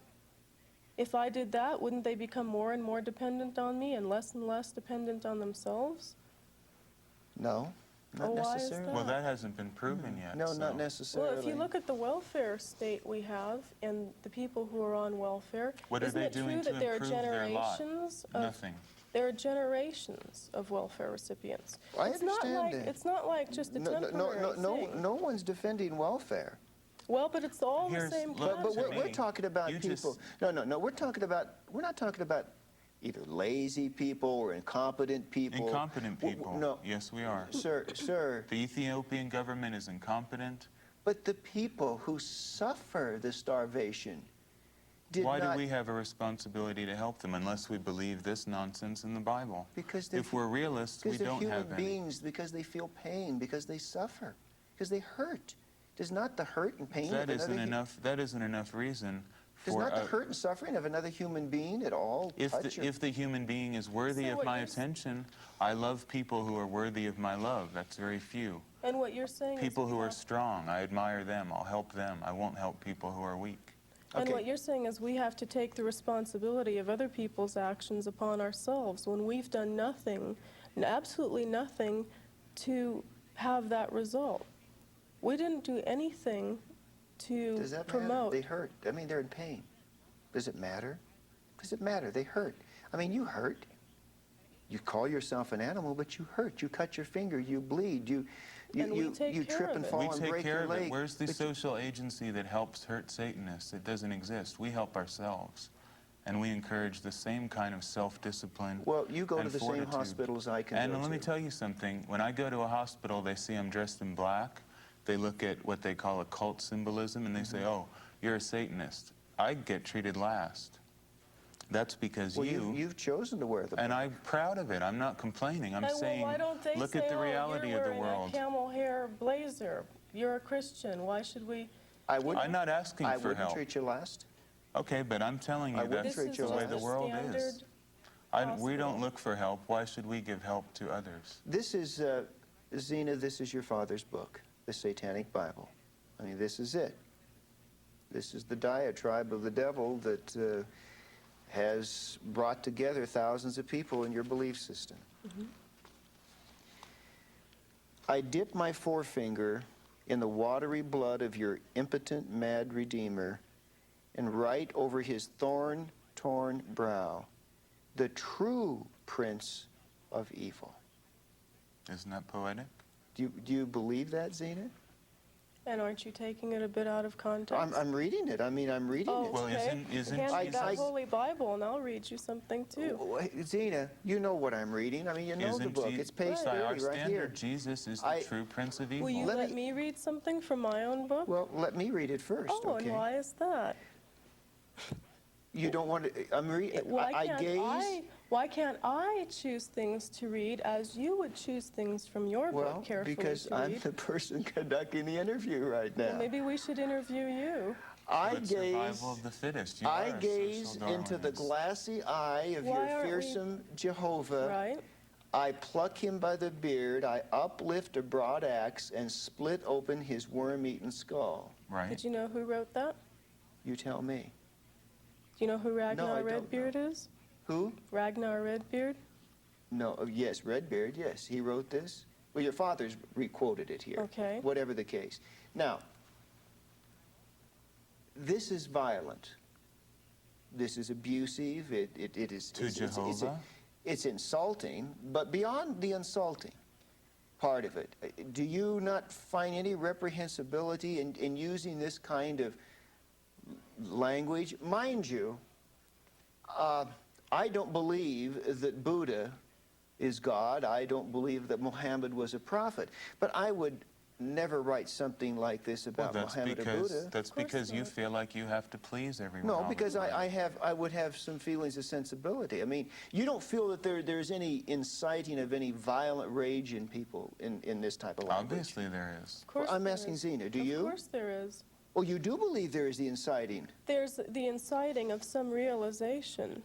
If I did that, wouldn't they become more and more dependent on me and less dependent on themselves? No, not Oh, why is necessarily. Well, that hasn't been proven yet. No, so. not necessarily. Well, if you look at the welfare state we have and the people who are on welfare, What are isn't they it doing true to that there are improve their lot? generations of Nothing. there are generations of welfare recipients? I it's not understand like that. it's not like just a temporary thing. No one's defending welfare. Well, but it's all Here's- the same look, concept. But to we're me, talking about you people. just- No. We're not talking about either lazy people or incompetent people. Incompetent people. No, Yes, we are. sir. The Ethiopian government is incompetent. But the people who suffer the starvation did Why not. do we have a responsibility to help them unless we believe this nonsense in the Bible? Because they're, If we're realists, we because they're don't human have any. beings. Because they feel pain. Because they suffer. Because they hurt. Does not the hurt and pain That of isn't another enough. That isn't enough reason Does for not the hurt and suffering of another human being at all if touch your... if the human being is worthy So of what my you're s- attention. I love people who are worthy of my love. That's very few. And what you're saying People is who we are have- strong, I admire them. I'll help them. I won't help people who are weak. And Okay. what you're saying is we have to take the responsibility of other people's actions upon ourselves when we've done nothing, absolutely nothing, to have that result. We didn't do anything to Does that promote. matter? They hurt. I mean, they're in pain. Does it matter? Does it matter? They hurt. I mean, you hurt. You call yourself an animal, but you hurt. You cut your finger. You bleed. You And we take care trip of and it. fall We and take break care your of leg. it. Where's the But social agency that helps hurt Satanists? It doesn't exist. We help ourselves. And we encourage the same kind of self-discipline. Well, you go to and the fortitude. same hospitals I can And go let me to. tell you something. When I go to a hospital, they see I'm dressed in black. They look at what they call occult symbolism, and they say, oh, you're a Satanist. I get treated last. That's because Well, you've chosen to wear the and I'm proud of it. I'm not complaining. I'm And saying, well, why don't they look say, at the "Oh, reality you're of the wearing world. a camel hair blazer. You're a Christian. Why should we? I wouldn't, I'm not asking I for wouldn't help. treat you last. Okay, but I'm telling I you wouldn't that's treat This you is the way just the a world standard is. We don't hospital. look for help. Why should we give help to others? This is, Zeena, this is your father's book, the Satanic Bible. I mean, this is it. This is the diatribe of the devil that has brought together thousands of people in your belief system. I dip my forefinger in the watery blood of your impotent, mad Redeemer and write over his thorn-torn brow, the true Prince of Evil. Isn't that poetic? Do you believe that, Zeena? And aren't you taking it a bit out of context? I'm reading it. I'm reading Oh, it. Well, okay. isn't Hand me that Jesus- Holy Bible and I'll read you something too. Zeena, you know what I'm reading. I mean, you know the Isn't book. Je- It's page by 30 our right standard, here. Jesus is the I- true Prince of Evil. Will you Let let me- me read something from my own book? Well, let me read it first, Oh, okay? and why is that? You don't want to... Why can't I choose things to read as you would choose things from your Well, book carefully because to I'm read? the person conducting the interview right now. Well, maybe we should interview you. But survival of the fittest. You I are a gaze social into the Darwinist. glassy eye of Why your aren't we- fearsome Jehovah. Right? I pluck him by the beard, I uplift a broad axe and split open his worm-eaten skull. Right? Did you know who wrote that? You tell me. Do you know who I Ragnar don't Redbeard is? Who? Ragnar Redbeard? No, yes, Redbeard, yes. He wrote this. Well, your father's re-quoted it here. Okay. Whatever the case. Now, this is violent. This is abusive. It is... To Jehovah? It's insulting, but beyond the insulting part of it, do you not find any reprehensibility in using this kind of language? Mind you, I don't believe that Buddha is God. I don't believe that Muhammad was a prophet. But I would never write something like this about Muhammad or Buddha. That's Of course because you not. feel like you have to please everyone. No, all the because time. I would have some feelings of sensibility. I mean, you don't feel that there's any inciting of any violent rage in people in this type of language. Obviously there is. Of course I'm there asking is. Zeena, do you? Of course there is. Oh, you do believe there is the inciting? There's the inciting of some realization.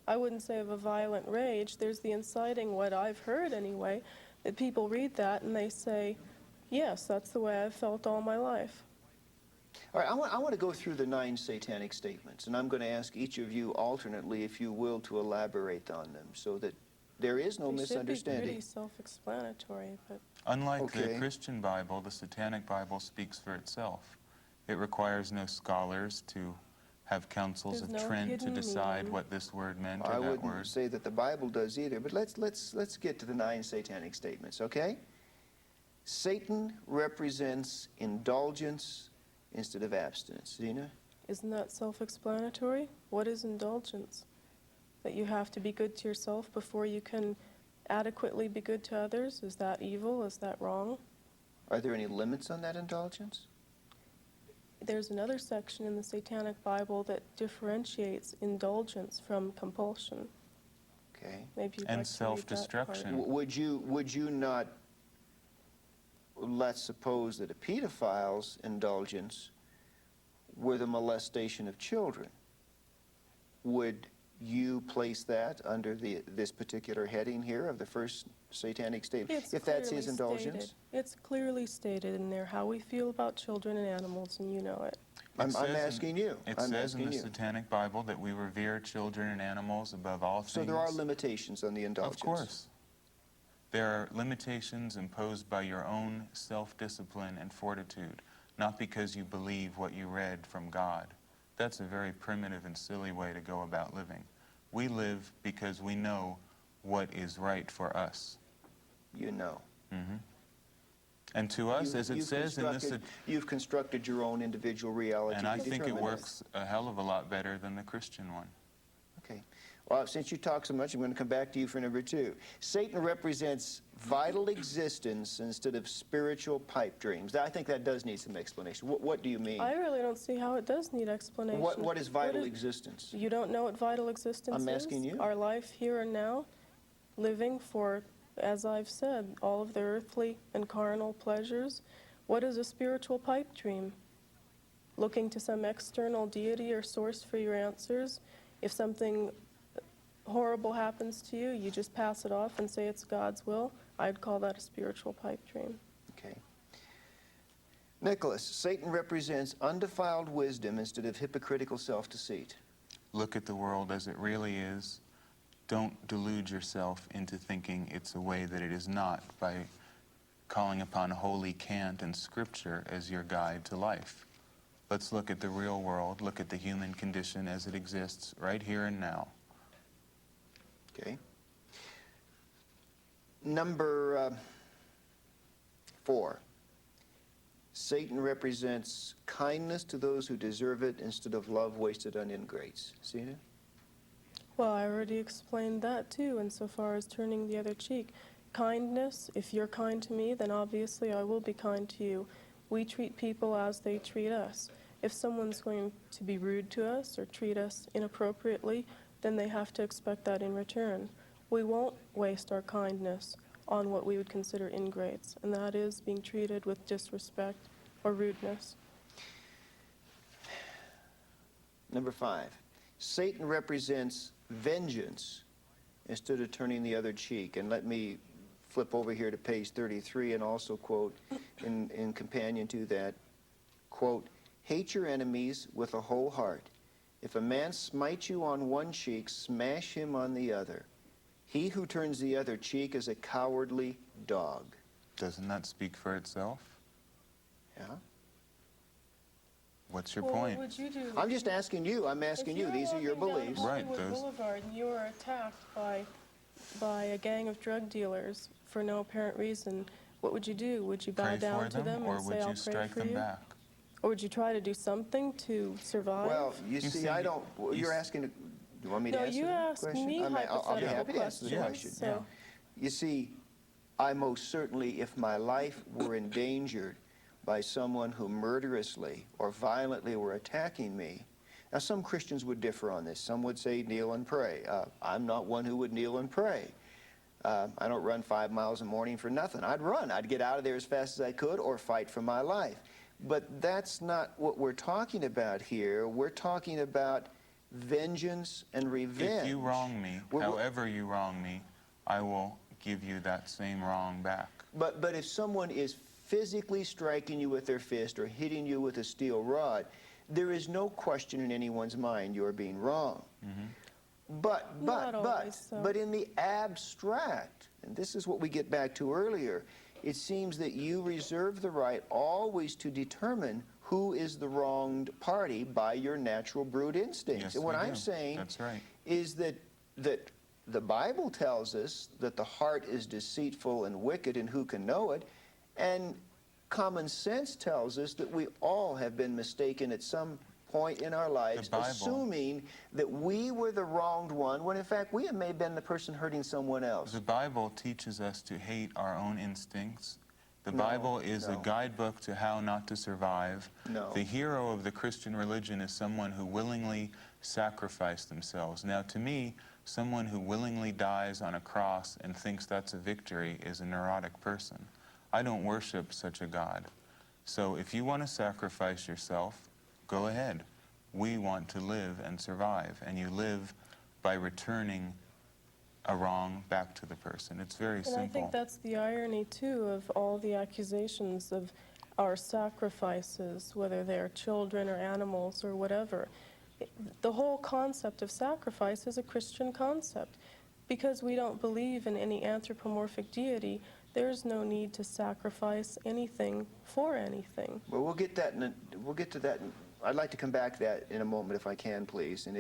I wouldn't say of a violent rage. There's the inciting, what I've heard anyway, that people read that and they say, yes, that's the way I've felt all my life. All right, I want to go through the 9 satanic statements, and I'm going to ask each of you alternately, if you will, to elaborate on them so that there is no They should be misunderstanding. pretty self-explanatory, but Unlike Okay. the Christian Bible, the Satanic Bible speaks for itself. It requires no scholars to have councils There's of no Trent to hidden decide meaning. what this word meant I or that wouldn't word. say that the Bible does either, but let's get to the 9 satanic statements, okay? Satan represents indulgence instead of abstinence. Zeena? isn't that self-explanatory? What is indulgence? That you have to be good to yourself before you can adequately be good to others? Is that evil? Is that wrong? Are there any limits on that indulgence? There's another section in the Satanic Bible that differentiates indulgence from compulsion. Okay. Maybe you'd And like to read that part. self-destruction. Would you not, let's suppose that a pedophile's indulgence were the molestation of children. Would you place that under this particular heading here of the first satanic statement, It's if that's his clearly indulgence? stated. It's clearly stated in there how we feel about children and animals, and you know it. I'm It says in- asking you. It I'm says in asking the you. Satanic Bible that we revere children and animals above all things. So there are limitations on the indulgence. Of course. There are limitations imposed by your own self-discipline and fortitude, not because you believe what you read from God. That's a very primitive and silly way to go about living. We live because we know what is right for us. You know. And to us, as it says in this, You've constructed your own individual reality. and I to think it determine works a hell of a lot better than the Christian one. Okay. Well, since you talk so much, I'm going to come back to you for number 2. Satan represents vital existence instead of spiritual pipe dreams. I think that does need some explanation. What do you mean? I really don't see how it does need explanation. What is vital existence? You don't know what vital existence is? I'm asking you. Our life here and now, living for, as I've said, all of the earthly and carnal pleasures. What is a spiritual pipe dream? Looking to some external deity or source for your answers. If something horrible happens to you, you just pass it off and say it's God's will. I'd call that a spiritual pipe dream. Okay. Nikolas, Satan represents undefiled wisdom instead of hypocritical self-deceit. look at the world as it really is. Don't delude yourself into thinking it's a way that it is not by calling upon holy cant and scripture as your guide to life. Let's look at the real world, look at the human condition as it exists right here and now. Okay. Number 4. Satan represents kindness to those who deserve it instead of love wasted on ingrates. Zeena? Well, I already explained that too, insofar as turning the other cheek. Kindness, if you're kind to me, then obviously I will be kind to you. We treat people as they treat us. If someone's going to be rude to us or treat us inappropriately, then they have to expect that in return. We won't waste our kindness on what we would consider ingrates, and that is being treated with disrespect or rudeness. Number 5. Satan represents vengeance instead of turning the other cheek. And let me flip over here to page 33 and also quote in companion to that, quote, "Hate your enemies with a whole heart. If a man smites you on one cheek, smash him on the other. He who turns the other cheek is a cowardly dog." Doesn't that speak for itself? Yeah. What's your Well, point? what would you do? I'm just asking you. I'm asking you. These are your beliefs. Right, Hollywood those- Boulevard, and you are attacked by a gang of drug dealers for no apparent reason. What would you do? Would you bow Pray down for to them or and would say, "I'll you pray strike for them you"? back? Or would you try to do something to survive? Well, you see, I don't. you You're s- asking. Do you want me to no, answer you the asked question? me I'll be hypothetical happy to answer the questions. question. So, You see, I most certainly, if my life were endangered by someone who murderously or violently were attacking me, now some Christians would differ on this. Some would say kneel and pray. I'm not one who would kneel and pray. I don't run 5 miles a morning for nothing. I'd run. I'd get out of there as fast as I could or fight for my life. But that's not what we're talking about here. We're talking about vengeance and revenge. If you wrong me, however you wrong me, I will give you that same wrong back. But if someone is physically striking you with their fist or hitting you with a steel rod, there is no question in anyone's mind you're being wrong. Not always so. But in the abstract, and this is what we get back to earlier, it seems that you reserve the right always to determine who is the wronged party by your natural brute instincts. Yes, and what we I'm do. saying That's right. is that the Bible tells us that the heart is deceitful and wicked, and who can know it? And common sense tells us that we all have been mistaken at some point in our lives, The Bible- assuming that we were the wronged one, when in fact we may have been the person hurting someone else. The Bible teaches us to hate our own instincts. The No, Bible is a no. guidebook to how not to survive. No. The hero of the Christian religion is someone who willingly sacrificed themselves. Now, to me, someone who willingly dies on a cross and thinks that's a victory is a neurotic person. I don't worship such a God. So if you want to sacrifice yourself, go ahead. We want to live and survive, and you live by returning a wrong back to the person. It's very and simple. I think that's the irony, too, of all the accusations of our sacrifices, whether they're children or animals or whatever. The whole concept of sacrifice is a Christian concept. Because we don't believe in any anthropomorphic deity, there's no need to sacrifice anything for anything. Well, we'll get to that. I'd like to come back to that in a moment if I can, please. And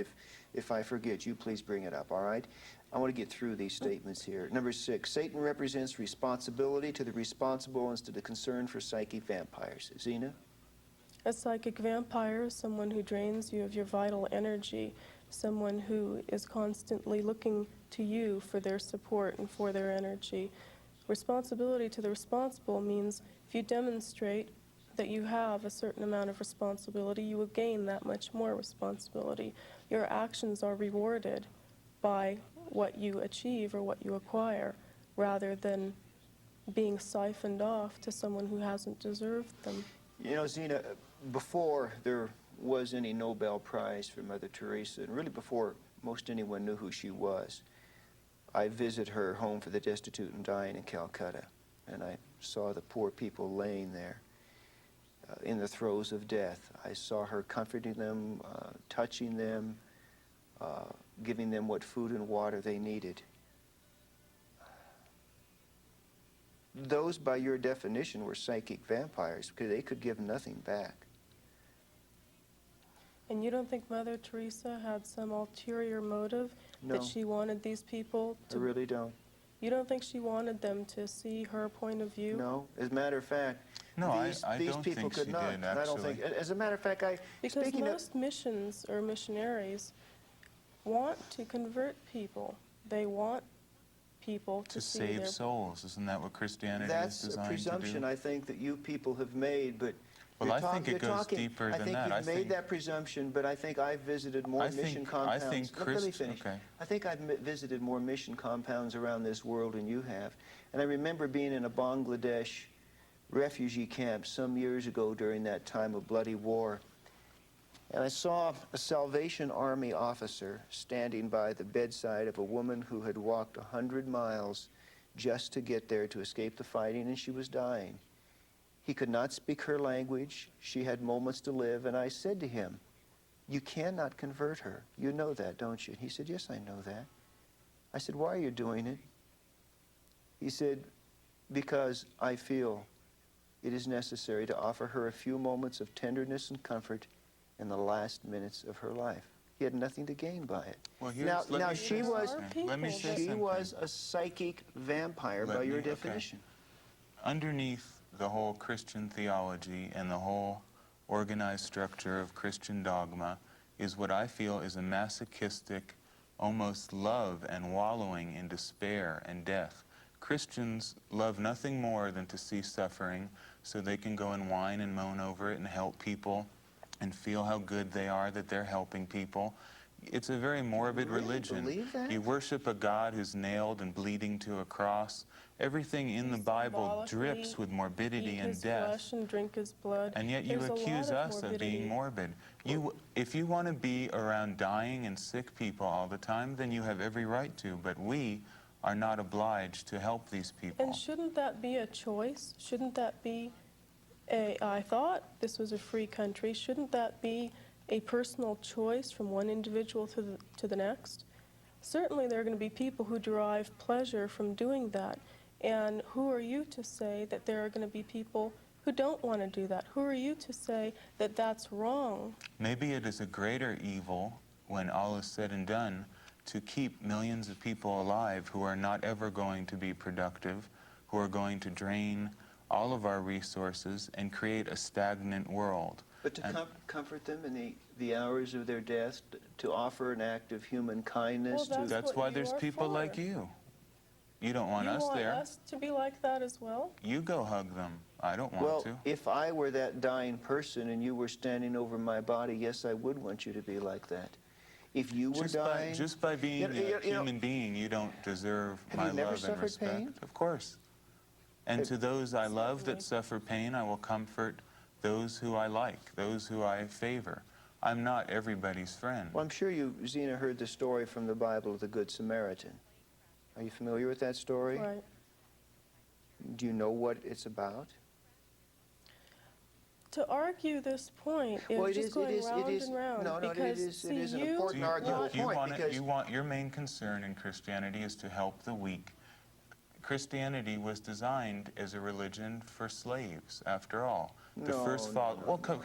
if I forget, you please bring it up, all right? I want to get through these statements here. Number 6, Satan represents responsibility to the responsible instead of concern for psychic vampires. Zeena? A psychic vampire is someone who drains you of your vital energy, someone who is constantly looking to you for their support and for their energy. Responsibility to the responsible means if you demonstrate that you have a certain amount of responsibility, you will gain that much more responsibility. Your actions are rewarded by what you achieve or what you acquire, rather than being siphoned off to someone who hasn't deserved them. You know, Zeena, before there was any Nobel Prize for Mother Teresa, and really before most anyone knew who she was, I visited her home for the destitute and dying in Calcutta, and I saw the poor people laying there in the throes of death. I saw her comforting them, touching them, giving them what food and water they needed. Those, by your definition, were psychic vampires because they could give nothing back. And you don't think Mother Teresa had some ulterior motive No. that she wanted these people I to... really don't. You don't think she wanted them to see her point of view? No. As a matter of fact, No, these I don't people think could she not. did, And I don't think. actually. As a matter of fact, Because speaking most missions or missionaries want to convert people. They want people to To see save their... souls, isn't that what Christianity is that's a designed presumption to do? I think that you people have made, but Well, you're I think it you're goes talking, deeper I than think that. you've I made think- that presumption, but I think I've visited more mission compounds. I think Let me finish. okay. I think I've visited more mission compounds around this world than you have. And I remember being in a Bangladesh refugee camp some years ago during that time of bloody war. And I saw a Salvation Army officer standing by the bedside of a woman who had walked 100 miles just to get there to escape the fighting, and she was dying. He could not speak her language. She had moments to live, and I said to him, "You cannot convert her. You know that, don't you?" He said, "Yes, I know that." I said, "Why are you doing it?" He said, "Because I feel it is necessary to offer her a few moments of tenderness and comfort in the last minutes of her life." He had nothing to gain by it. Well, Now, let me she say was something. Let me people say that- she something. was a psychic vampire Let by your me- okay. definition. Underneath the whole Christian theology and the whole organized structure of Christian dogma is what I feel is a masochistic, almost love and wallowing in despair and death. Christians love nothing more than to see suffering so they can go and whine and moan over it and help people and feel how good they are that they're helping people. It's a very morbid Really religion. believe that? You worship a God who's nailed and bleeding to a cross. Everything in the Bible drips Symbolically with morbidity eat and his death. flesh and drink his blood. And yet you There's a accuse lot us of being morbidity. morbid. If you want to be around dying and sick people all the time, then you have every right to. But we are not obliged to help these people. And shouldn't that be a choice? Shouldn't that be I thought this was a free country. Shouldn't that be a personal choice from one individual to the next? Certainly there are going to be people who derive pleasure from doing that. And who are you to say that there are going to be people who don't want to do that? Who are you to say that that's wrong? Maybe it is a greater evil, when all is said and done, to keep millions of people alive who are not ever going to be productive, who are going to drain all of our resources and create a stagnant world. But to And- comfort them in the hours of their death, to offer an act of human kindness. Well, That's what why you there's are people for. like you. You don't want You us want there. us to be like that as well? You go hug them. I don't want Well, to. if I were that dying person and you were standing over my body, yes, I would want you to be like that. If you were dying... Just by being You know- a you know- human being, you don't deserve Have my you never love and suffered respect. pain? Of course. And to those I love that Certainly. suffer pain, I will comfort those who I like, those who I favor. I'm not everybody's friend. Well, I'm sure you, Zeena, heard the story from the Bible of the Good Samaritan. Are you familiar with that story? Right. Do you know what it's about? To argue this point is Well, it just is- going it is- round it is- and round. no, because, it see, is an you important arguable point because... Your main concern in Christianity is to help the weak. Christianity was designed as a religion for slaves, after all.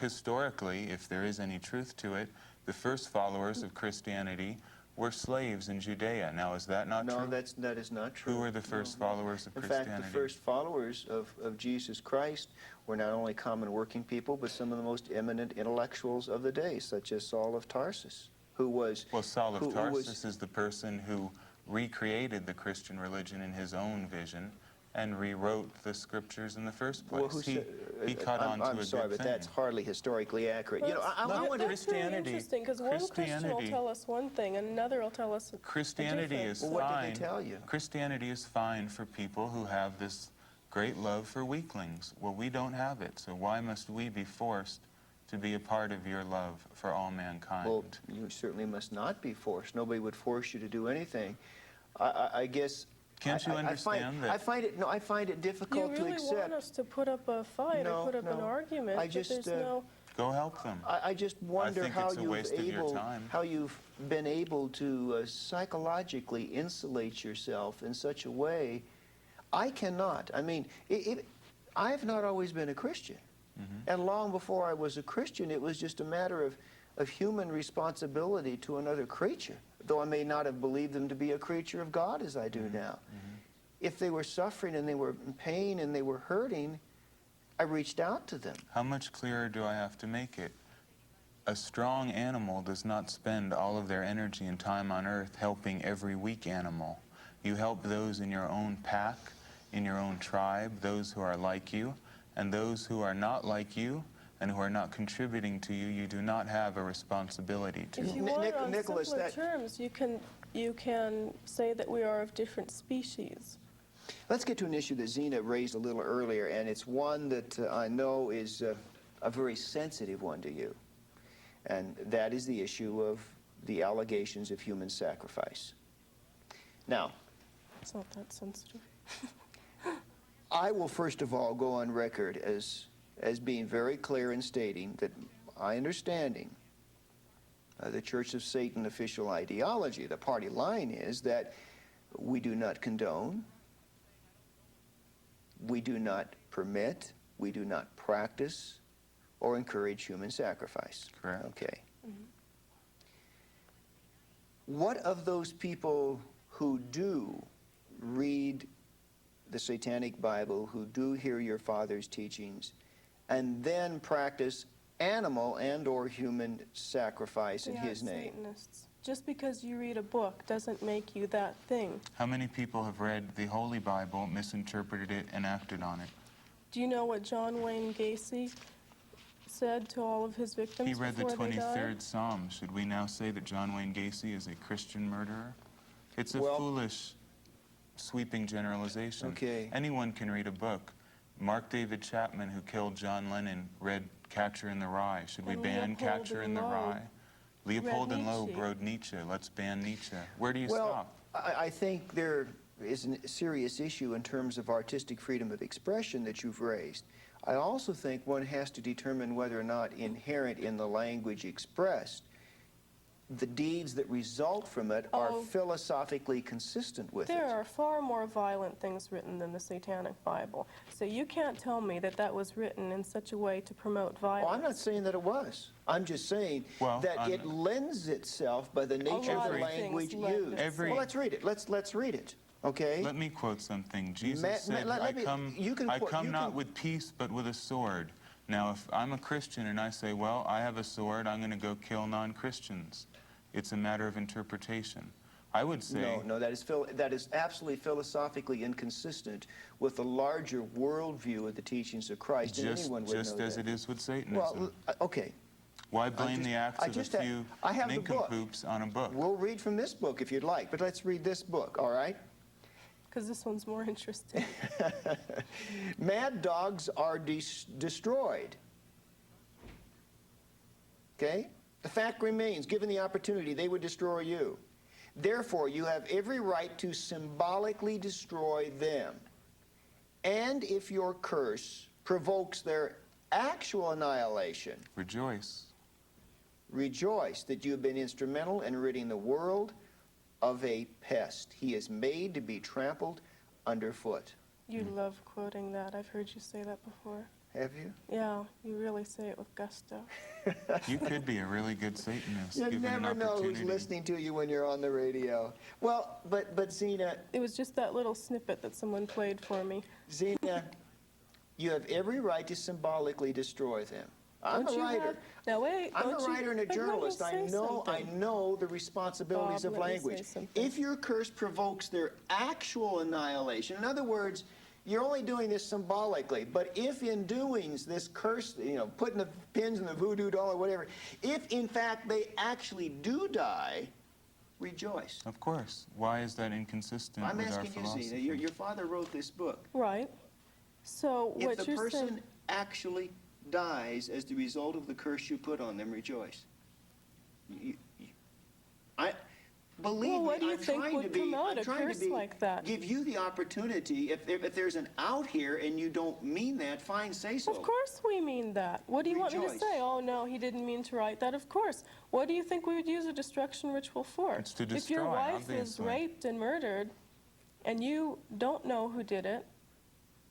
Historically, if there is any truth to it, the first followers of Christianity were slaves in Judea. Now, is that not No, true? that is not true. Who were the first No. followers of In Christianity? fact, the first followers of Jesus Christ were not only common working people, but some of the most eminent intellectuals of the day, such as Saul of Tarsus, who was... Well, Saul of who was- Tarsus is the person who recreated the Christian religion in his own vision and rewrote the scriptures in the first place. Well, who he said, caught on to I'm a sorry, good but thing. that's hardly historically accurate. You know, I That's wonder... that's really interesting, because one Christian will Christianity- tell us one thing, and another will tell us a Christianity different. is Well, what fine. did they tell you? Christianity is fine for people who have this great love for weaklings. Well, we don't have it, so why must we be forced to be a part of your love for all mankind? Well, you certainly must not be forced. Nobody would force you to do anything. I guess... Can't you understand that- I find it You difficult to really accept. want us to put up a fight No, or put up an no. argument, I but just, there's no... Go help them. I just wonder think how it's a waste of your time. how you've been able to psychologically insulate yourself in such a way. I cannot. I mean, I've not always been a Christian. And long before I was a Christian, it was just a matter of human responsibility to another creature, though I may not have believed them to be a creature of God as I do now. If they were suffering and they were in pain and they were hurting, I reached out to them. How much clearer do I have to make it? A strong animal does not spend all of their energy and time on earth helping every weak animal. You help those in your own pack, in your own tribe, those who are like you, and those who are not like you and who are not contributing to you, you do not have a responsibility to. If you want, on Nikolas, simpler terms, you can say that we are of different species. Let's get to an issue that Zeena raised a little earlier, and it's one that I know is a very sensitive one to you. And that is the issue of the allegations of human sacrifice. Now, It's not that sensitive. I will first of all go on record as being very clear in stating that my understanding the Church of Satan official ideology, the party line is that we do not condone, we do not permit, we do not practice or encourage human sacrifice. Correct. Okay. What of those people who do read the Satanic Bible, who do hear your father's teachings, and then practice animal and or human sacrifice in his name? Satanists. Just because you read a book doesn't make you that thing. How many people have read the Holy Bible, misinterpreted it, and acted on it? Do you know what John Wayne Gacy said to all of his victims He read the before they died? 23rd Psalm. Should we now say that John Wayne Gacy is a Christian murderer? It's a Well- foolish, sweeping generalization. Okay. Anyone can read a book. Mark David Chapman, who killed John Lennon, read Catcher in the Rye. Should we And ban Leopold Catcher in and the Loeb Rye? Leopold read and Loeb Nietzsche. wrote Nietzsche. Let's ban Nietzsche. Where do you Well, stop? I think there is a serious issue in terms of artistic freedom of expression that you've raised. I also think one has to determine whether or not inherent in the language expressed, the deeds that result from it are Oh. philosophically consistent with There it. are far more violent things written than the Satanic Bible. So you can't tell me that that was written in such a way to promote violence. Oh, I'm not saying that it was. I'm just saying Well, that it lends itself by the nature of lot the of language things lend used. Every- Well, let's read it. Let's read it. Okay? Let me quote something. Jesus said, let I me- come, you can I quote- come you not can- with peace, but with a sword. Now, if I'm a Christian and I say, well, I have a sword, I'm going to go kill non-Christians. It's a matter of interpretation. I would say, No, that is absolutely philosophically inconsistent with the larger worldview of the teachings of Christ. And anyone would just know as that. it is with Satanism. Well, okay. Why blame the acts I of just a ha- few I have the book. nincompoops on a book? We'll read from this book if you'd like, but let's read this book, all right? Because this one's more interesting. Mad dogs are destroyed. Okay? The fact remains, given the opportunity, they would destroy you. Therefore, you have every right to symbolically destroy them. And if your curse provokes their actual annihilation, Rejoice. rejoice that you have been instrumental in ridding the world of a pest. He is made to be trampled underfoot. You love quoting that. I've heard you say that before. Have you? Yeah, you really say it with gusto. You could be a really good Satanist, You given an never know opportunity. who's listening to you when you're on the radio. Well, but Zeena, It was just that little snippet that someone played for me. you have every right to symbolically destroy them. I'm Don't a you writer. have- Now wait, I'm don't a you- writer and a but let me journalist. I say know something. the responsibilities Bob, of let me say language. something. If your curse provokes their actual annihilation, in other words, you're only doing this symbolically, but if in doing this curse, putting the pins in the voodoo doll or whatever, if in fact they actually do die, rejoice. Of course. Why is that inconsistent I'm with our asking you, philosophy? Zeena, your father wrote this book. Right. So If what the you're person saying... actually dies as the result of the curse you put on them, rejoice. Believe Well, what me, do you I'm think trying would to be, come out, I'm a trying curse to be, like that? give you the opportunity. If there's an out here and you don't mean that, fine, say so. Of course we mean that. What do you want me to Rejoice. say? Oh, no, he didn't mean to write that. Of course. What do you think we would use a destruction ritual for? It's to If your destroy, wife is obviously. raped and murdered, and you don't know who did it,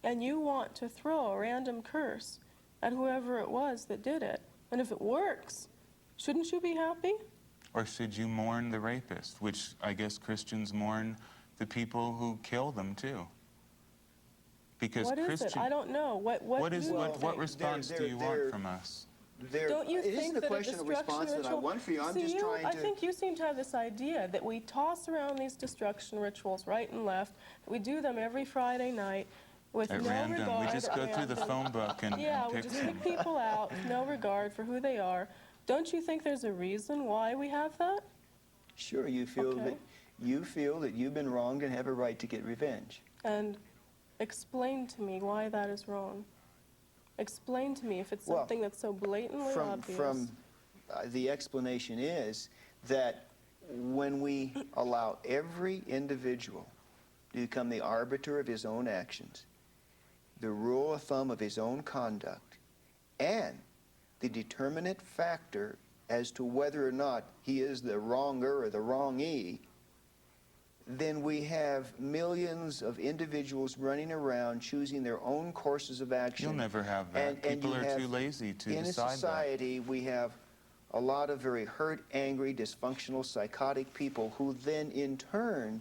and you want to throw a random curse at whoever it was that did it, and if it works, shouldn't you be happy? Or should you mourn the rapist, which I guess Christians mourn the people who kill them too? Because What is it? I don't know. What do you what think? response do you want from us? Don't you It think isn't a that question of destruction response that I ritual... want for you. I'm See, just trying I to... think you seem to have this idea that we toss around these destruction rituals right and left. That we do them every Friday night with At no random, regard. we just go through the random. phone book and Yeah, we pick just some. pick people out with no regard for who they are. Don't you think there's a reason why we have that? Sure, you feel Okay. that you've been wronged and have a right to get revenge. And explain to me why that is wrong. Explain to me if it's Well, something that's so blatantly obvious. The explanation is that when we allow every individual to become the arbiter of his own actions, the rule of thumb of his own conduct, and the determinate factor as to whether or not he is the wronger or the wrongee, then we have millions of individuals running around choosing their own courses of action. You'll never have that. People you are have, too lazy to in decide a society, we have a lot of very hurt, angry, dysfunctional, psychotic people who then in turn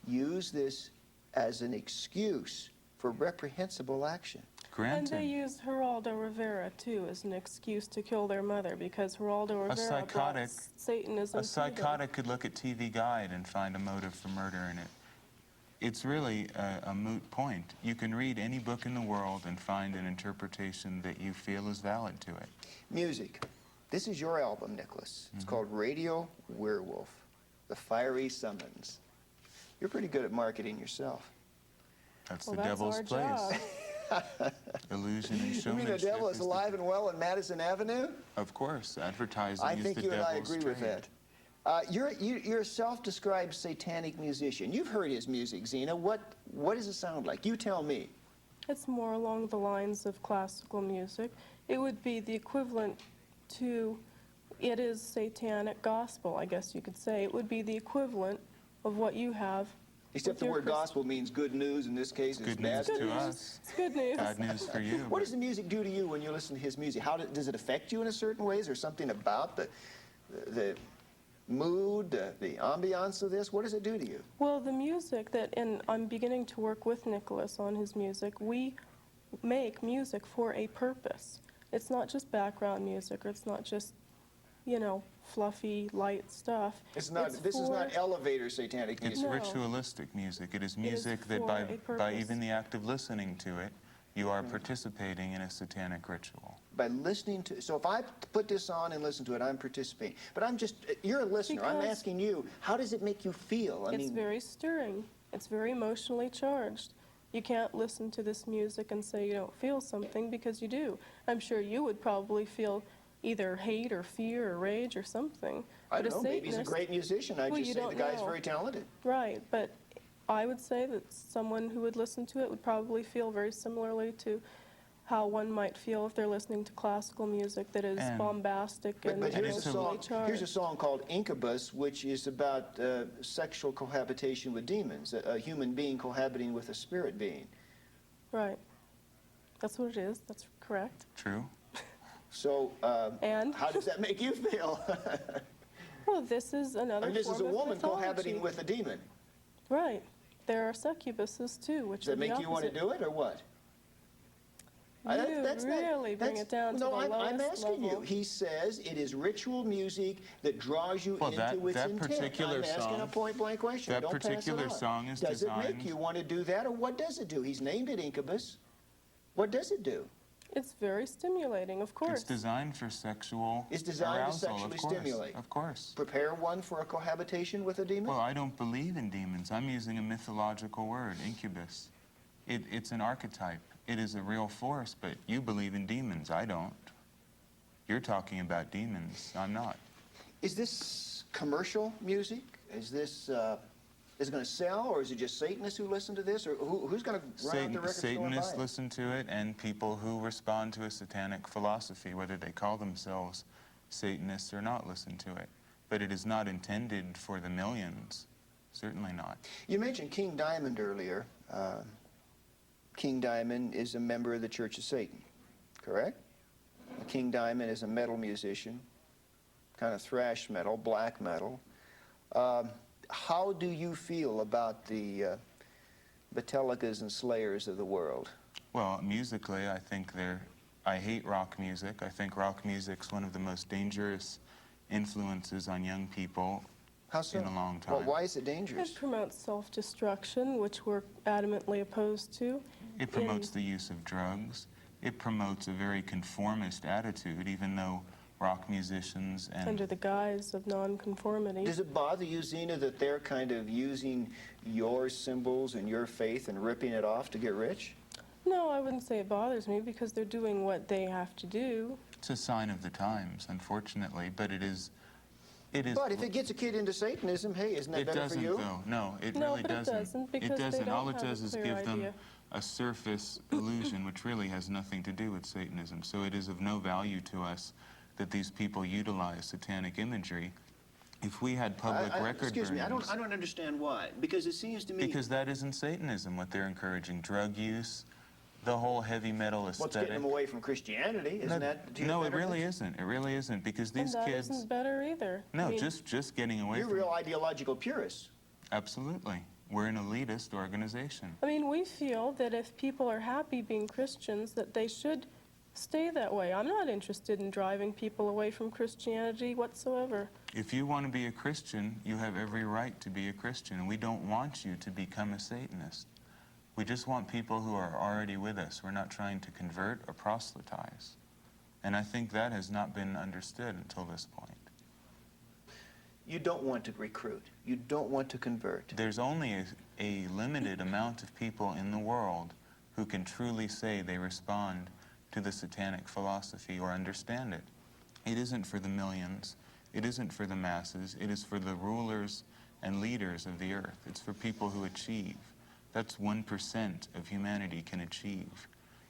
use this as an excuse for reprehensible action. that. And Granted, they use Geraldo Rivera, too, as an excuse to kill their mother, because Geraldo Rivera brought Satanism a to them. psychotic could look at TV Guide and find a motive for murder in it. It's really a moot point. You can read any book in the world and find an interpretation that you feel is valid to it. Music. This is your album, Nikolas. It's called Radio Werewolf, The Fiery Summons. You're pretty good at marketing yourself. That's Well, the that's devil's our place. job. Illusion and You mean the showmanship. devil is alive and well on Madison Avenue? Of course, advertising I is think the you and I devil's agree with trade. that. You're a self-described satanic musician. You've heard his music, Zeena. What does it sound like? You tell me. It's more along the lines of classical music. It would be the equivalent to, it is satanic gospel, I guess you could say. It would be the equivalent of what you have. Except with the your word gospel means good news. In this case, it's Good bad news Good to news. us. It's good news. Bad news for you. What does the music do to you when you listen to his music? Does it affect you in a certain way? Is there something about the mood, the ambiance of this? What does it do to you? Well, the music that, and I'm beginning to work with Nikolas on his music, we make music for a purpose. It's not just background music, or it's not just, fluffy, light stuff. This is not elevator satanic It's music. No. ritualistic music. It is music that for by a purpose. even the act of listening to it, you are participating in a satanic ritual. By listening to, so if I put this on and listen to it, I'm participating. But you're a listener. I'm Because asking you, how does it make you feel? It's very stirring. It's very emotionally charged. You can't listen to this music and say you don't feel something, because you do. I'm sure you would probably feel either hate or fear or rage or something. I But don't know, maybe he's a Satanist- great musician. I Well, just you say the don't guy's know. very talented. Right, but I would say that someone who would listen to it would probably feel very similarly to how one might feel if they're listening to classical music that is And- bombastic and But here's a emotionally song. charged. Called Incubus, which is about sexual cohabitation with demons, a human being cohabiting with a spirit being. Right. That's what it is. That's correct. True? So, And? how does that make you feel? Well, this is another This form is a of woman mythology. cohabiting with a demon. Right. There are succubuses too, which Does that are the make you want to opposite. do it, or what? You really bring it down to no, the I'm lowest asking level. you. He says it is ritual music that draws you Well, into that its intent. particular I'm asking a song- point-blank question. that Don't pass it particular on. song is Does it make designed- you want to do that, or what does it do? He's named it Incubus. What does it do? It's very stimulating, of course. It's designed for sexual It's designed to arousal, sexually of course. stimulate. Of course. Prepare one for a cohabitation with a demon? Well, I don't believe in demons. I'm using a mythological word, incubus. It's an archetype. It is a real force, but you believe in demons. I don't. You're talking about demons. I'm not. Is this commercial music? Is this, is it going to sell, or is it just Satanists who listen to this, or who's going to run out the record store and buy Satanists it? listen to it, and people who respond to a satanic philosophy, whether they call themselves Satanists or not, listen to it. But it is not intended for the millions. Certainly not. You mentioned King Diamond earlier. King Diamond is a member of the Church of Satan, correct? King Diamond is a metal musician, kind of thrash metal, black metal. How do you feel about the Metallicas and Slayers of the world? Well, musically, I think I hate rock music. I think rock music's one of the most dangerous influences on young people How so? in a long time. Well, why is it dangerous? It promotes self-destruction, which we're adamantly opposed to. It promotes the use of drugs. It promotes a very conformist attitude, even though rock musicians and... Under the guise of nonconformity. Does it bother you, Zeena, that they're kind of using your symbols and your faith and ripping it off to get rich? No, I wouldn't say it bothers me because they're doing what they have to do. It's a sign of the times, unfortunately, but it is... But if it gets a kid into Satanism, hey, isn't that It better for doesn't, you? though. No, it No, really but it doesn't. doesn't, because they doesn't. don't All it have a does is clear give them idea. a surface illusion, which really has nothing to do with Satanism. So it is of no value to us that these people utilize satanic imagery. If we had public record Excuse me, I burnings... don't understand why. Because it seems to me... Because that isn't Satanism, what they're encouraging. Drug use, the whole heavy metal aesthetic. What's getting them away from Christianity? Isn't that... No, it really isn't. It really isn't, because these And that kids... isn't better either. No, I mean, just getting away You're from... real ideological purists. Absolutely. We're an elitist organization. I mean, we feel that if people are happy being Christians, that they should stay that way. I'm not interested in driving people away from Christianity whatsoever. If you want to be a Christian, you have every right to be a Christian, and we don't want you to become a Satanist. We just want people who are already with us. We're not trying to convert or proselytize. And I think that has not been understood until this point. You don't want to recruit. You don't want to convert. There's only a limited amount of people in the world who can truly say they respond to the satanic philosophy or understand it. It isn't for the millions. It isn't for the masses. It is for the rulers and leaders of the earth. It's for people who achieve. That's 1% of humanity can achieve.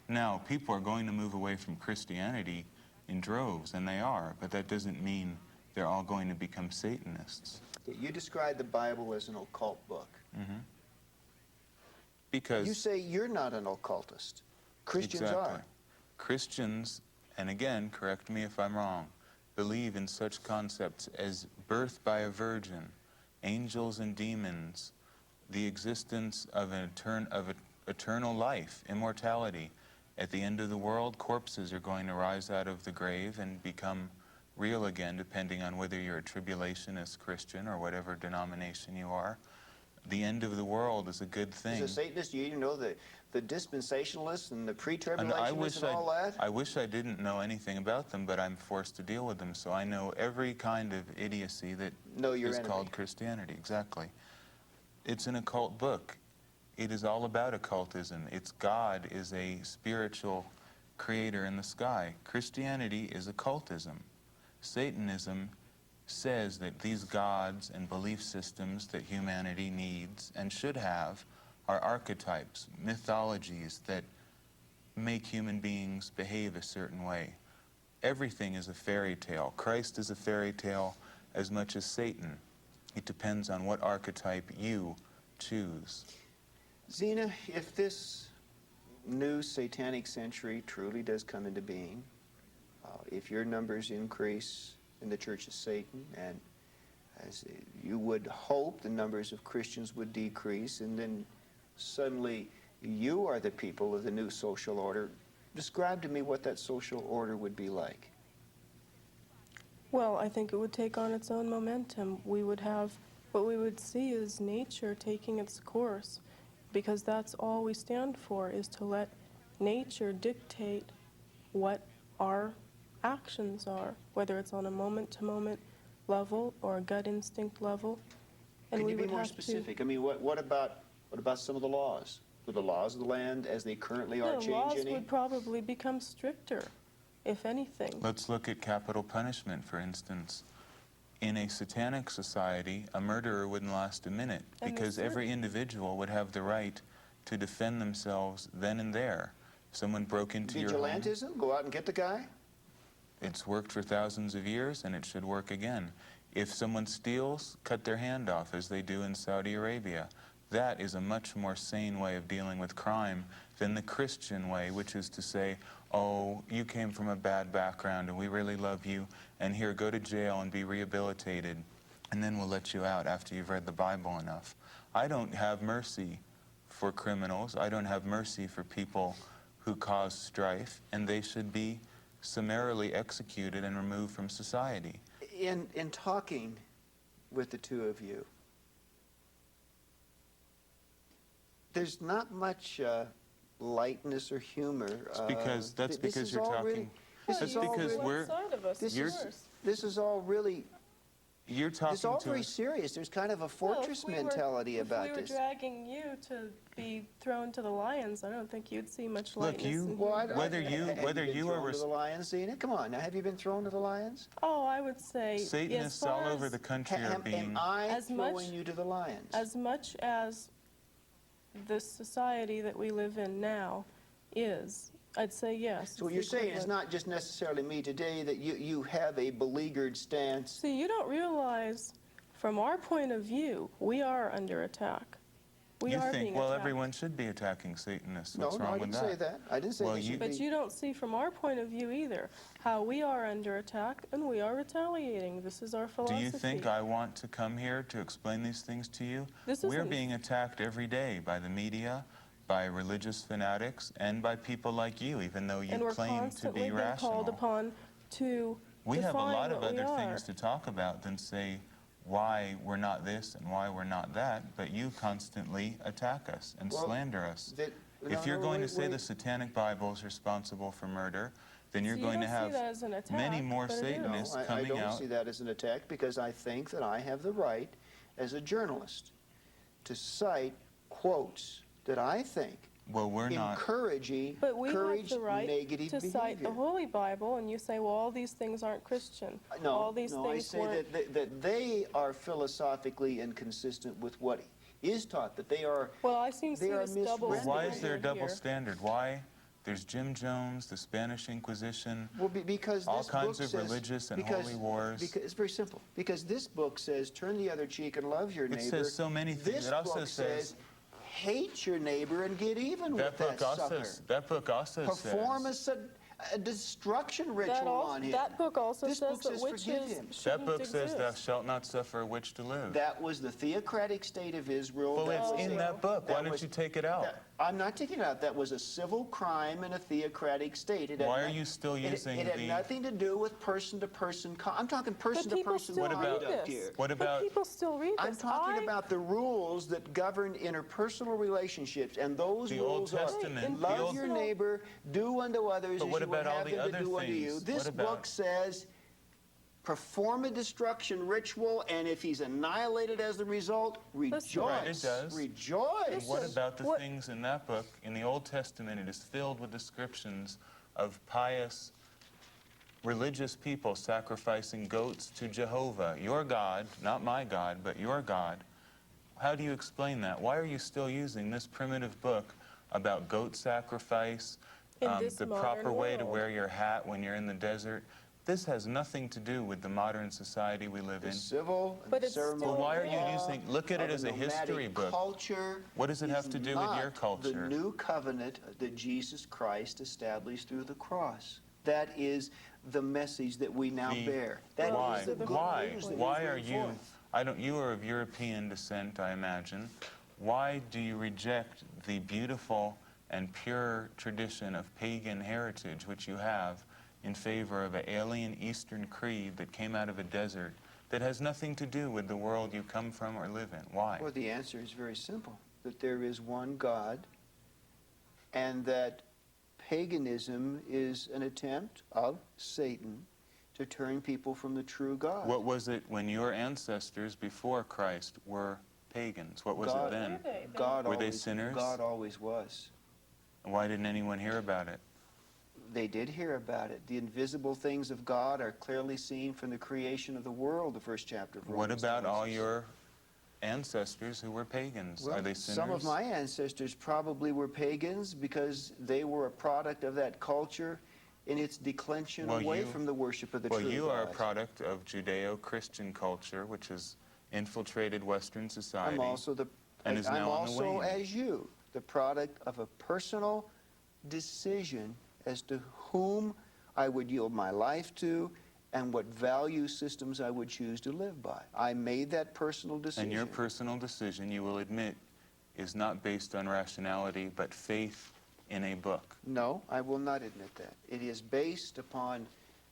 Now, people are going to move away from Christianity in droves, and they are, but that doesn't mean they're all going to become Satanists. You describe the Bible as an occult book. Because... You say you're not an occultist. Christians Exactly. are. Christians, and again, correct me if I'm wrong, believe in such concepts as birth by a virgin, angels and demons, the existence of eternal life, immortality. At the end of the world, corpses are going to rise out of the grave and become real again, depending on whether you're a tribulationist Christian or whatever denomination you are. The end of the world is a good thing. As a Satanist, you know the dispensationalists and the pre-tribulationists and all that? I wish I didn't know anything about them, but I'm forced to deal with them, so I know every kind of idiocy that is called Christianity. Exactly. It's an occult book. It is all about occultism. It's God is a spiritual creator in the sky. Christianity is occultism. Satanism says that these gods and belief systems that humanity needs and should have are archetypes, mythologies that make human beings behave a certain way. Everything is a fairy tale. Christ is a fairy tale as much as Satan. It depends on what archetype you choose. Zeena, if this new satanic century truly does come into being, if your numbers increase in the Church of Satan, and as you would hope the numbers of Christians would decrease, and then suddenly you are the people of the new social order, describe to me what that social order would be like. Well, I think it would take on its own momentum. We would have, what we would see is nature taking its course, because that's all we stand for, is to let nature dictate what our actions are, whether it's on a moment-to-moment level or a gut instinct level. And Can we you be would more have specific? I mean, what about some of the laws? Would the laws of the land as they currently are the change laws any? would probably become stricter, if anything. Let's look at capital punishment, for instance. in a satanic society, a murderer wouldn't last a minute, And because there's every individual would have the right to defend themselves then and there. Someone broke into your home. Vigilantism? Go out and get the guy? It's worked for thousands of years, and it should work again. If someone steals, cut their hand off, as they do in Saudi Arabia. That is a much more sane way of dealing with crime than the Christian way, which is to say, oh, you came from a bad background, and we really love you, and here, go to jail and be rehabilitated, and then we'll let you out after you've read the Bible enough. I don't have mercy for criminals. I don't have mercy for people who cause strife, and they should be summarily executed and removed from society. In talking with the two of you, there's not much lightness or humor. That's because you're talking. This is all really. You're talking It's all to very us. serious. There's kind of a fortress mentality about If we were this. dragging you to be thrown to the lions, I don't think you'd see much Look, lightness. you- in Well, here. Whether you have are been thrown to the lions, Zeena? Come on, now have you been thrown to the lions? Oh, I would say Satanists as far all over as- the country are Am being. I As throwing much- you to the lions? As much as the society that we live in now is, I'd say yes. So what it's you're saying is equivalent. not just necessarily me today, that you have a beleaguered stance. See, you don't realize, from our point of view, we are under attack. We You are think, being well, attacked. everyone should be attacking Satanists. No, What's no, wrong I with didn't say that. I didn't say Well, they you- should But be. you don't see from our point of view either how we are under attack and we are retaliating. This is our Do philosophy. you think I want to come here to explain these things to you? This We're isn't- being attacked every day by the media, by religious fanatics, and by people like you, even though you and we're claim to constantly be being rational. called upon to We have a define lot of what we other are. things to talk about than say why we're not this and why we're not that, but you constantly attack us and Well, slander us. No, If you're no, going wait, to say wait. the Satanic Bible is responsible for murder, then you're So going you to don't see have that as an attack, many more but it is. Satanists No, I coming don't out. see that as an attack, because I think that I have the right, as a journalist, to cite quotes that I think Well, we're not. encourage But we have the right negative to behavior. cite the Holy Bible, and you say, well, all these things aren't Christian. No, all these no, I things say weren't. that they are philosophically inconsistent with what is taught, that they are. Well, I seem to They see are this double misread. Why standard is there a double here. standard? Why? There's Jim Jones, the Spanish Inquisition, Well, because all this kinds book of says, religious and because, holy wars. Because it's very simple. Because this book says, turn the other cheek and love your It neighbor. says so many things. This It also book says- hate your neighbor and get even with that sucker. That book also Perform says. a destruction ritual on him. That book also This says book that says forgive witches him. That shouldn't book says, "Thou exist. shalt not suffer a witch to live." That was the theocratic state of Israel. Well, That it's was in a- that book. Why that don't was- you take it out? I'm not taking it out. That was a civil crime in a theocratic state. It had Why are no- you still it- using It had the- nothing to do with person-to-person. I'm talking But people person-to-person still What about- read conduct this. here. What about- But people still read this. I'm talking about the rules that govern interpersonal relationships, and those The Old rules are Testament, the love Old- your neighbor, do unto others But as what you would about all have the them to other do unto you. things? This What about- book says, perform a destruction ritual, and if he's annihilated as the result, rejoice. Right, it does. Rejoice. What about the What- things in that book? In the Old Testament, it is filled with descriptions of pious religious people sacrificing goats to Jehovah, your God, not my God, but your God. How do you explain that? Why are you still using this primitive book about goat sacrifice, In this the modern proper way to world. wear your hat when you're in the desert? This has nothing to do with the modern society we live The in. civil and But it's ceremonial still Well, why are you law using- look at it of as a nomadic history book. Culture What does it have is to do with your not culture? The new covenant that Jesus Christ established through the cross. That is the message that we now bear. That Why? is the good Why? news that Why we are bring you? forth. I don't. You are of European descent, I imagine. Why do you reject the beautiful and pure tradition of pagan heritage which you have in favor of an alien Eastern creed that came out of a desert that has nothing to do with the world you come from or live in? Why? Well, the answer is very simple, that there is one God, and that paganism is an attempt of Satan to turn people from the true God. What was it when your ancestors before Christ were pagans? What was God- it then? Were they? God Were they always, sinners? God always was. Why didn't anyone hear about it? they did hear about it. The invisible things of God are clearly seen from the creation of the world, the first chapter of Romans. What about tells all us. your ancestors who were pagans? Well, Are they sinners? some of my ancestors probably were pagans because they were a product of that culture in its declension away from the worship of the true Well, you are a God. product of Judeo-Christian culture, which has infiltrated Western society. I'm also and is I'm now on the also, wane. as you, the product of a personal decision as to whom I would yield my life to and what value systems I would choose to live by. I made that personal decision. And your personal decision, you will admit, is not based on rationality, but faith in a book. No, I will not admit that. It is based upon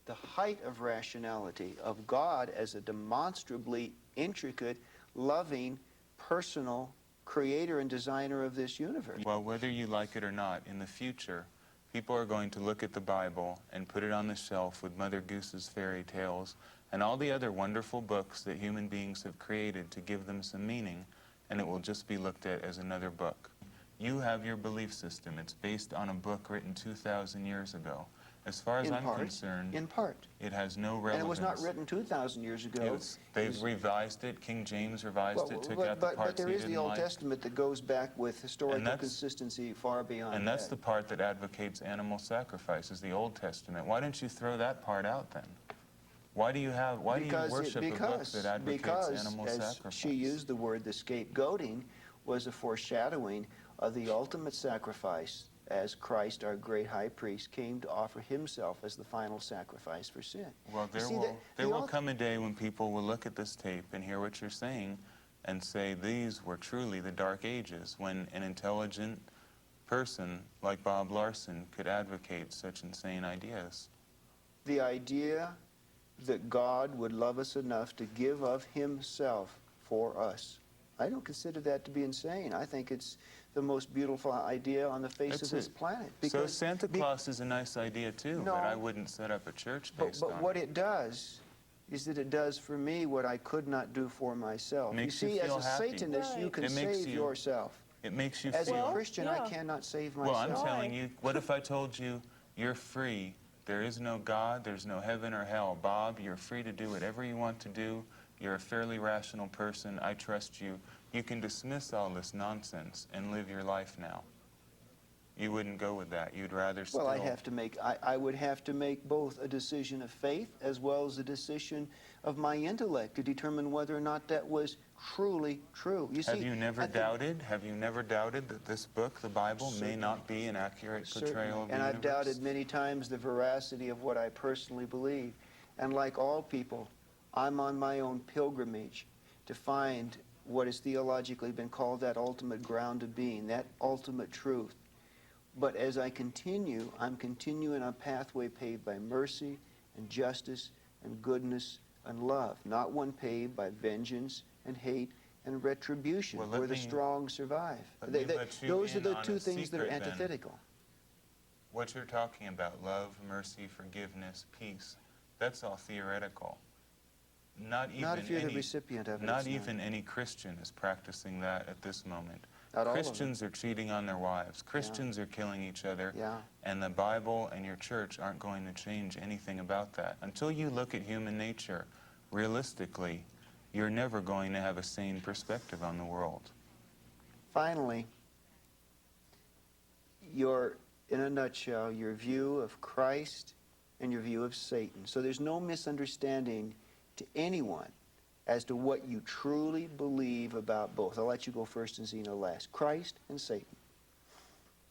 the height of rationality of God as a demonstrably intricate, loving, personal creator and designer of this universe. Well, whether you like it or not, in the future, people are going to look at the Bible and put it on the shelf with Mother Goose's fairy tales and all the other wonderful books that human beings have created to give them some meaning, and it will just be looked at as another book. You have your belief system. It's based on a book written 2,000 years ago. As far as I'm concerned, in part. it has no relevance. And it was not written 2,000 years ago. They've revised it. King James revised it, took out the parts but there he is the didn't Old like. Testament that goes back with historical that's- consistency far beyond And that's that. the part that advocates animal sacrifice, is the Old Testament. Why don't you throw that part out then? Why do you worship a book that advocates animal as sacrifice? she used the word, the scapegoating was a foreshadowing of the ultimate sacrifice as Christ, our great high priest, came to offer himself as the final sacrifice for sin. Well, there will come a day when people will look at this tape and hear what you're saying and say these were truly the Dark Ages, when an intelligent person like Bob Larson could advocate such insane ideas. The idea that God would love us enough to give of himself for us. I don't consider that to be insane. I think it's the most beautiful idea on the face of this planet. So Santa Claus is a nice idea too, No, but I wouldn't set up a church based on but it. what it does is that it does for me what I could not do for myself. Makes you you see, feel as a happy. Satanist, you Right. can It makes save you- yourself. It makes you As feel... a Christian, yeah. I cannot save myself. Well, I'm telling Why? you, what if I told you you're free? There is no God, there's no heaven or hell. Bob, you're free to do whatever you want to do. You're a fairly rational person. I trust you. You can dismiss all this nonsense and live your life now. You wouldn't go with that. You'd rather still... Well, I would have to make both a decision of faith as well as a decision of my intellect to determine whether or not that was truly true. You see, Have you never I think- doubted that this book, the Bible, may not be an accurate portrayal Certainly. of the And I've universe? doubted many times the veracity of what I personally believe. And like all people, I'm on my own pilgrimage to find what has theologically been called that ultimate ground of being, that ultimate truth. But as I continue, I'm continuing on a pathway paved by mercy and justice and goodness and love, not one paved by vengeance and hate and retribution, Well, let where the me- strong survive. let me let you Those are in the on two a things that are secret, then. antithetical. What you're talking about, love, mercy, forgiveness, peace, that's all theoretical. Not Not if you're the recipient of it. Not it's even any Christian is practicing that at this moment. Not all of them. Christians are cheating on their wives. Christians are killing each other. Yeah. And the Bible and your church aren't going to change anything about that. Until you look at human nature realistically, you're never going to have a sane perspective on the world. Finally, in a nutshell, your view of Christ and your view of Satan. So there's no misunderstanding to anyone as to what you truly believe about both. I'll let you go first and Zeena last. Christ and Satan.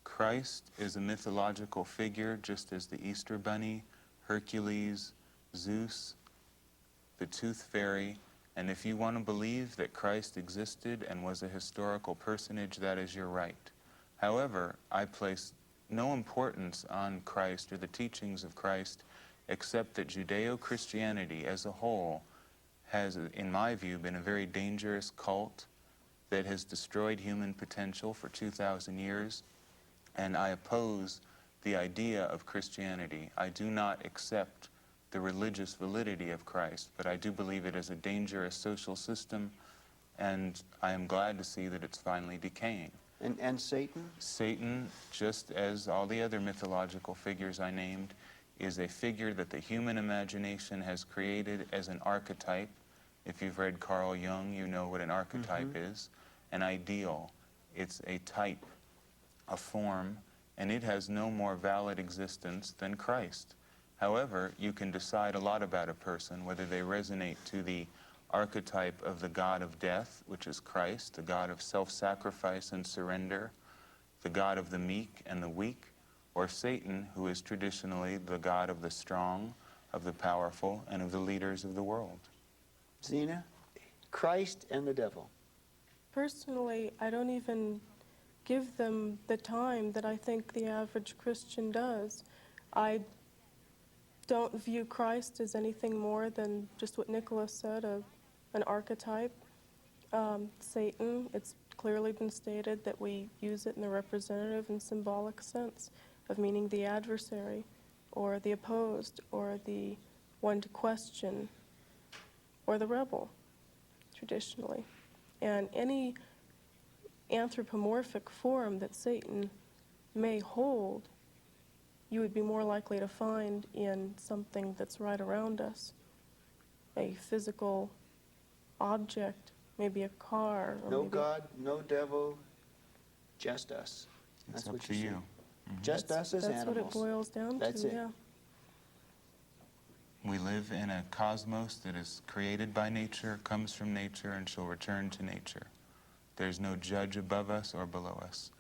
Christ is a mythological figure, just as the Easter Bunny, Hercules, Zeus, the Tooth Fairy. And if you want to believe that Christ existed and was a historical personage, that is your right. However, I place no importance on Christ or the teachings of Christ, except that Judeo-Christianity as a whole has, in my view, been a very dangerous cult that has destroyed human potential for 2,000 years. And I oppose the idea of Christianity. I do not accept the religious validity of Christ, but I do believe it is a dangerous social system, and I am glad to see that it's finally decaying. And Satan? Satan, just as all the other mythological figures I named, is a figure that the human imagination has created as an archetype. If you've read Carl Jung, you know what an archetype is. An ideal. It's a type, a form, and it has no more valid existence than Christ. However, you can decide a lot about a person, whether they resonate to the archetype of the God of death, which is Christ, the God of self-sacrifice and surrender, the God of the meek and the weak, or Satan, who is traditionally the God of the strong, of the powerful, and of the leaders of the world. Zeena? Christ and the devil. Personally, I don't even give them the time that I think the average Christian does. I don't view Christ as anything more than just what Nikolas said, an archetype. Satan, it's clearly been stated that we use it in the representative and symbolic sense of meaning the adversary, or the opposed, or the one to question, or the rebel, traditionally. And any anthropomorphic form that Satan may hold, you would be more likely to find in something that's right around us. A physical object, maybe a car. Or No maybe God, no devil, just us. It's That's up what to you you. say. Just us as that's animals. what it boils down That's to, it. yeah. We live in a cosmos that is created by nature, comes from nature, and shall return to nature. There's no judge above us or below us.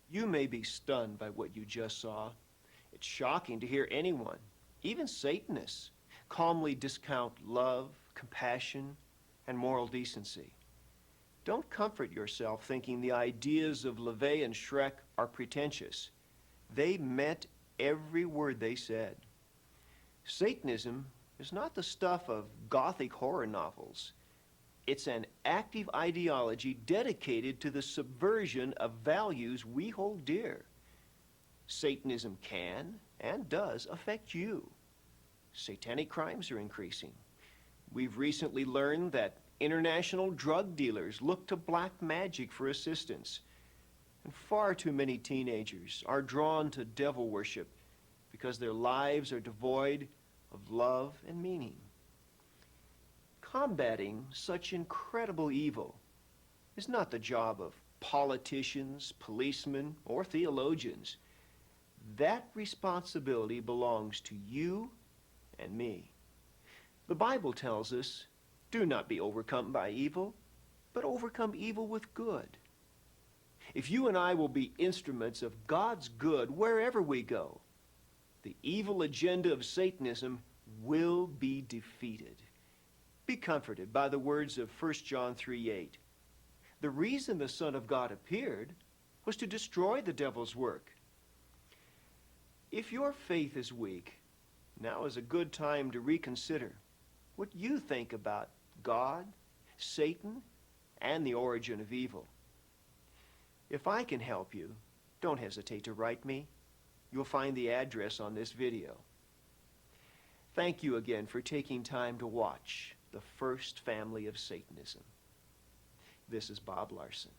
You may be stunned by what you just saw. It's shocking to hear anyone, even Satanists, calmly discount love, compassion, and moral decency. Don't comfort yourself thinking the ideas of LaVey and Schreck are pretentious. They meant every word they said. Satanism is not the stuff of Gothic horror novels. It's an active ideology dedicated to the subversion of values we hold dear. Satanism can and does affect you. Satanic crimes are increasing. We've recently learned that international drug dealers look to black magic for assistance. And far too many teenagers are drawn to devil worship because their lives are devoid of love and meaning. Combating such incredible evil is not the job of politicians, policemen, or theologians. That responsibility belongs to you and me. The Bible tells us, do not be overcome by evil, but overcome evil with good. If you and I will be instruments of God's good wherever we go, the evil agenda of Satanism will be defeated. Be comforted by the words of 1 John 3:8. The reason the Son of God appeared was to destroy the devil's work. If your faith is weak, now is a good time to reconsider what you think about God, Satan, and the origin of evil. If I can help you, don't hesitate to write me. You'll find the address on this video. Thank you again for taking time to watch the first family of Satanism. This is Bob Larson.